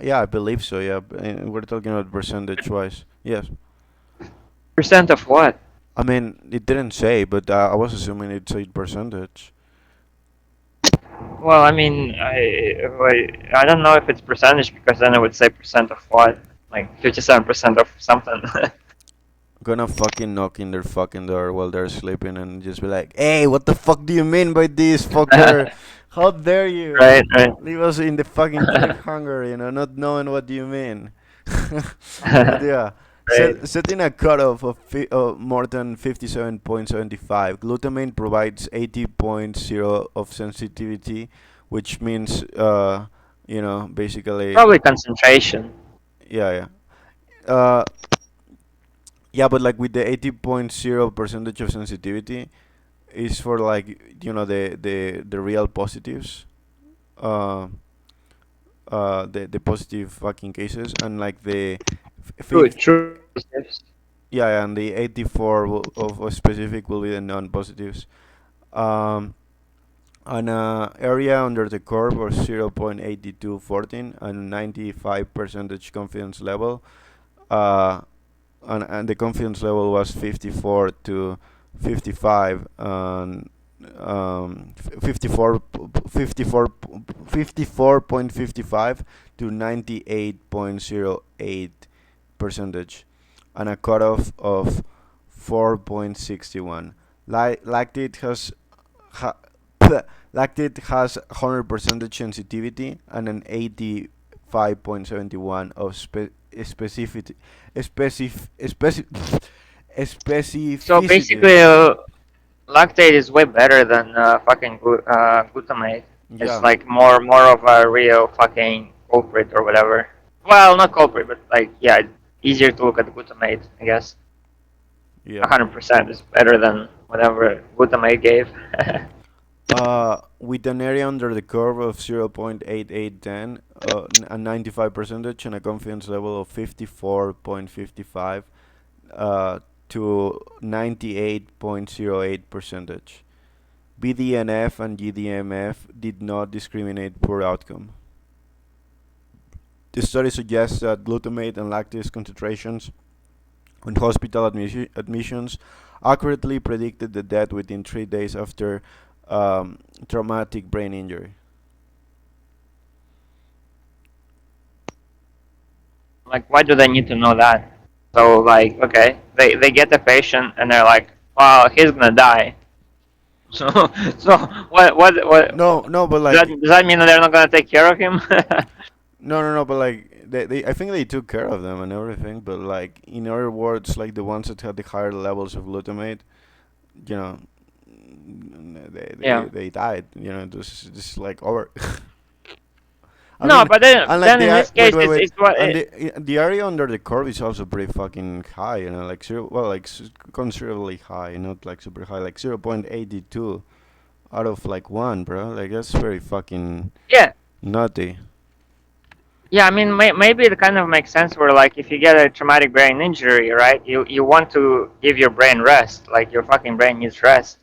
yeah, I believe so, yeah. We're talking about percentage wise, yes. Percent of what? I mean, it didn't say, but I was assuming it said percentage. Well, I mean, I don't know if it's percentage because then I would say percent of what, like 57% of something. Gonna fucking knock in their fucking door while they're sleeping and just be like, "Hey, what the fuck do you mean by this, fucker? How dare you Right, right. leave us in the fucking cliffhanger? You know, not knowing what you mean." But yeah, Right. setting a cutoff of more than 57.75, glutamine provides 80.0 of sensitivity, which means basically, Probably concentration. yeah, yeah. Yeah, but like with the 80.0 percentage of sensitivity is for like the real positives, uh, the positive fucking cases, and like the True, fifth, true. yeah, and the 84 of specific will be the non-positives. Um, an area under the curve of 0.8214 and 95 percentage confidence level. Uh, and the confidence level was 54 to 55, and 54 54.55 to 98.08 percentage, and a cutoff of 4.61. Lactate ha, lactate has 100% sensitivity and an 85.71 of specific So specificity. basically, lactate is way better than fucking glutamate. It's Yeah, like more of a real fucking culprit or whatever. Well, not culprit, but like yeah, easier to look at glutamate, I guess. yeah. 100% is better than whatever glutamate gave. With an area under the curve of 0.8810, a 95 percentage, and a confidence level of 54.55 to 98.08 percentage. BDNF and GDMF did not discriminate poor outcome. The study suggests that glutamate and lactase concentrations on hospital admissions accurately predicted the death within 3 days after traumatic brain injury. Like, why do they need to know that? So like, okay, they get the patient and they're like, wow, he's gonna die. So so No, no, but like, does that mean that they're not gonna take care of him? no, no, no, but like, I think they took care of them and everything, but like, in other words, like the ones that had the higher levels of glutamate, you know, Yeah. they died. You know, this is like over. I No, mean, but and like then in this wait, case, wait, wait, it's what and the area under the curve is also pretty fucking high. You know, like zero, well, like considerably high, not like super high, like 0.82 out of like one, bro. Like that's very fucking yeah. nutty. Yeah, I mean, maybe it kind of makes sense where, like, if you get a traumatic brain injury, right, you want to give your brain rest. Like, your fucking brain needs rest.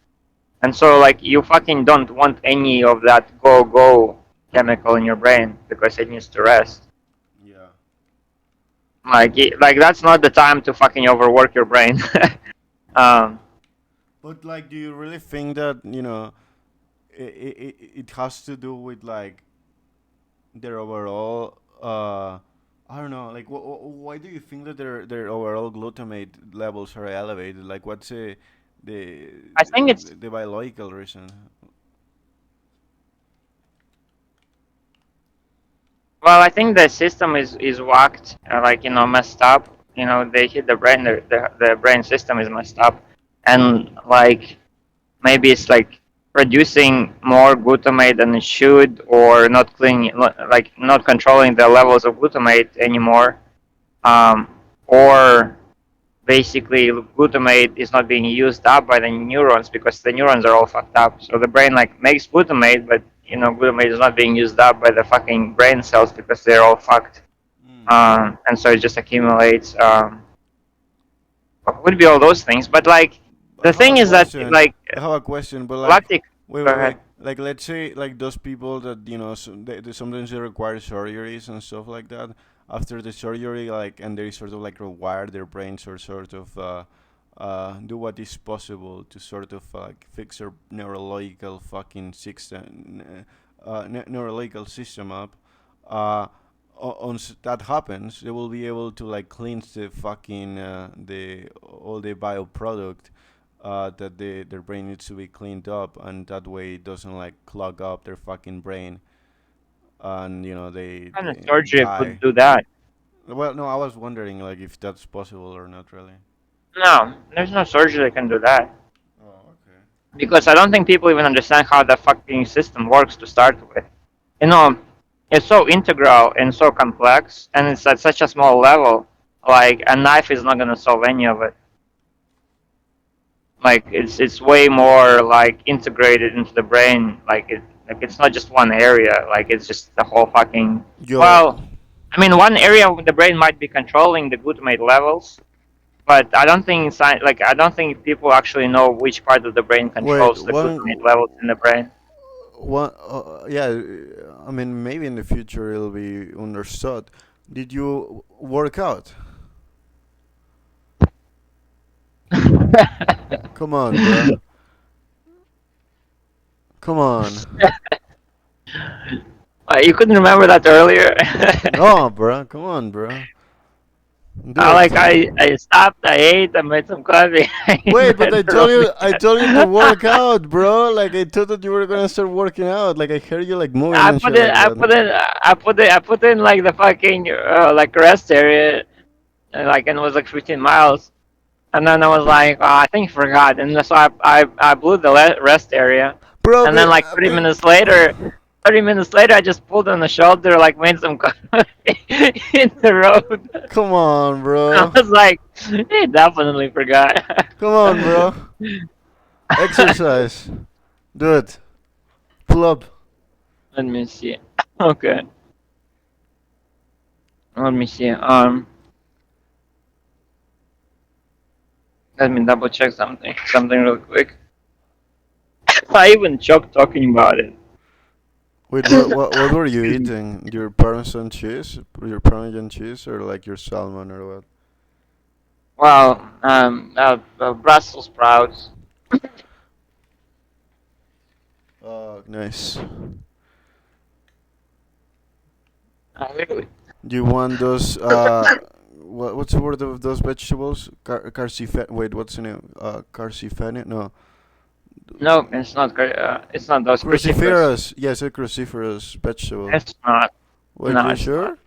And so, like, you fucking don't want any of that go chemical in your brain because it needs to rest. Yeah. Like, like that's not the time to fucking overwork your brain. um, But like, do you really think that it has to do with like their overall I don't know, like why do you think that their overall glutamate levels are elevated? Like what's the I think it's the biological reason? well, I think the system is whacked, like messed up. They hit the brain, the brain system is messed up, and like maybe it's like producing more glutamate than it should, or not cleaning, like not controlling the levels of glutamate anymore, um, or basically glutamate is not being used up by the neurons because the neurons are all fucked up. So the brain like makes glutamate, but glutamate is not being used up by the fucking brain cells because they're all fucked. Mm. And so it just accumulates. Would be all those things, but like I the have a thing is that question. like I have a question, but like, lactic. wait, Go wait, ahead. wait. Like, let's say, like those people that they sometimes they require surgeries and stuff like that. After the surgery, like, and they sort of like rewire their brains or sort of do what is possible to sort of like fix their neurological fucking system, neurological system up. Uh, that happens, they will be able to like cleanse the fucking the all the bioproduct that their brain needs to be cleaned up, and that way it doesn't like clog up their fucking brain, and Kind of they surgery could die. do that. Well, no, I was wondering like if that's possible or not really. No, there's no surgery that can do that Oh, okay. because I don't think people even understand how the fucking system works to start with. You know, it's so integral and so complex, and it's at such a small level. Like a knife is not gonna solve any of it. Like it's way more like integrated into the brain. Like it's not just one area. Like it's just the whole fucking. Yo, Well, I mean, one area of the brain might be controlling the glutamate levels, but I don't think I don't think people actually know which part of the brain wait, controls the glutamate levels in the brain. one, yeah. I mean, maybe in the future it'll be understood. Did you work out? Come on, bruh. Come on. You couldn't remember that earlier. No, bruh. Come on, bruh. Do it. I stopped. I ate. I made some coffee. I Wait, but went around the I told you to work out, bro. Like I thought that you were gonna start working out. Like I heard you like moving and shit like that. I put in like the fucking like rest area, like, and it was like 15 miles. And then I was like, oh, I think I forgot. And so I blew the rest area. Bro, And then like 30 minutes later, I just pulled on the shoulder, like made some coffee in the road. come on, I bro. was like, he definitely forgot. Come on, bro. Exercise. Do it. Pull up. Let me see. Okay. Let me see. Let me double check something. Something real quick. I even choked talking about it. Wait, what were you eating? Your Parmesan cheese? Your Parmesan cheese or like your salmon or what? Well, Brussels sprouts. Oh, nice. Really. Do you want those what's the word of those vegetables? Carcife wait, what's the name? Carcifene? No. No, it's not. It's not those crucifers. Cruciferous. Yes, a cruciferous vegetable. It's not. Wait, No, you it's not. sure?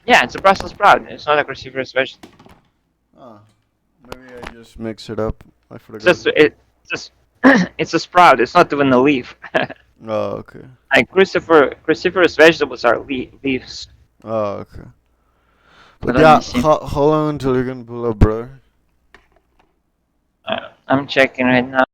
Yeah, it's a Brussels sprout. It's not a cruciferous vegetable. Ah, maybe I just mix it up. I It's forgot. just just it's a sprout. It's not even a leaf. Oh, okay. Like cruciferous vegetables are leaves. Oh, okay. But But let me yeah, see. how long until you can pull up, bro? I'm checking right now.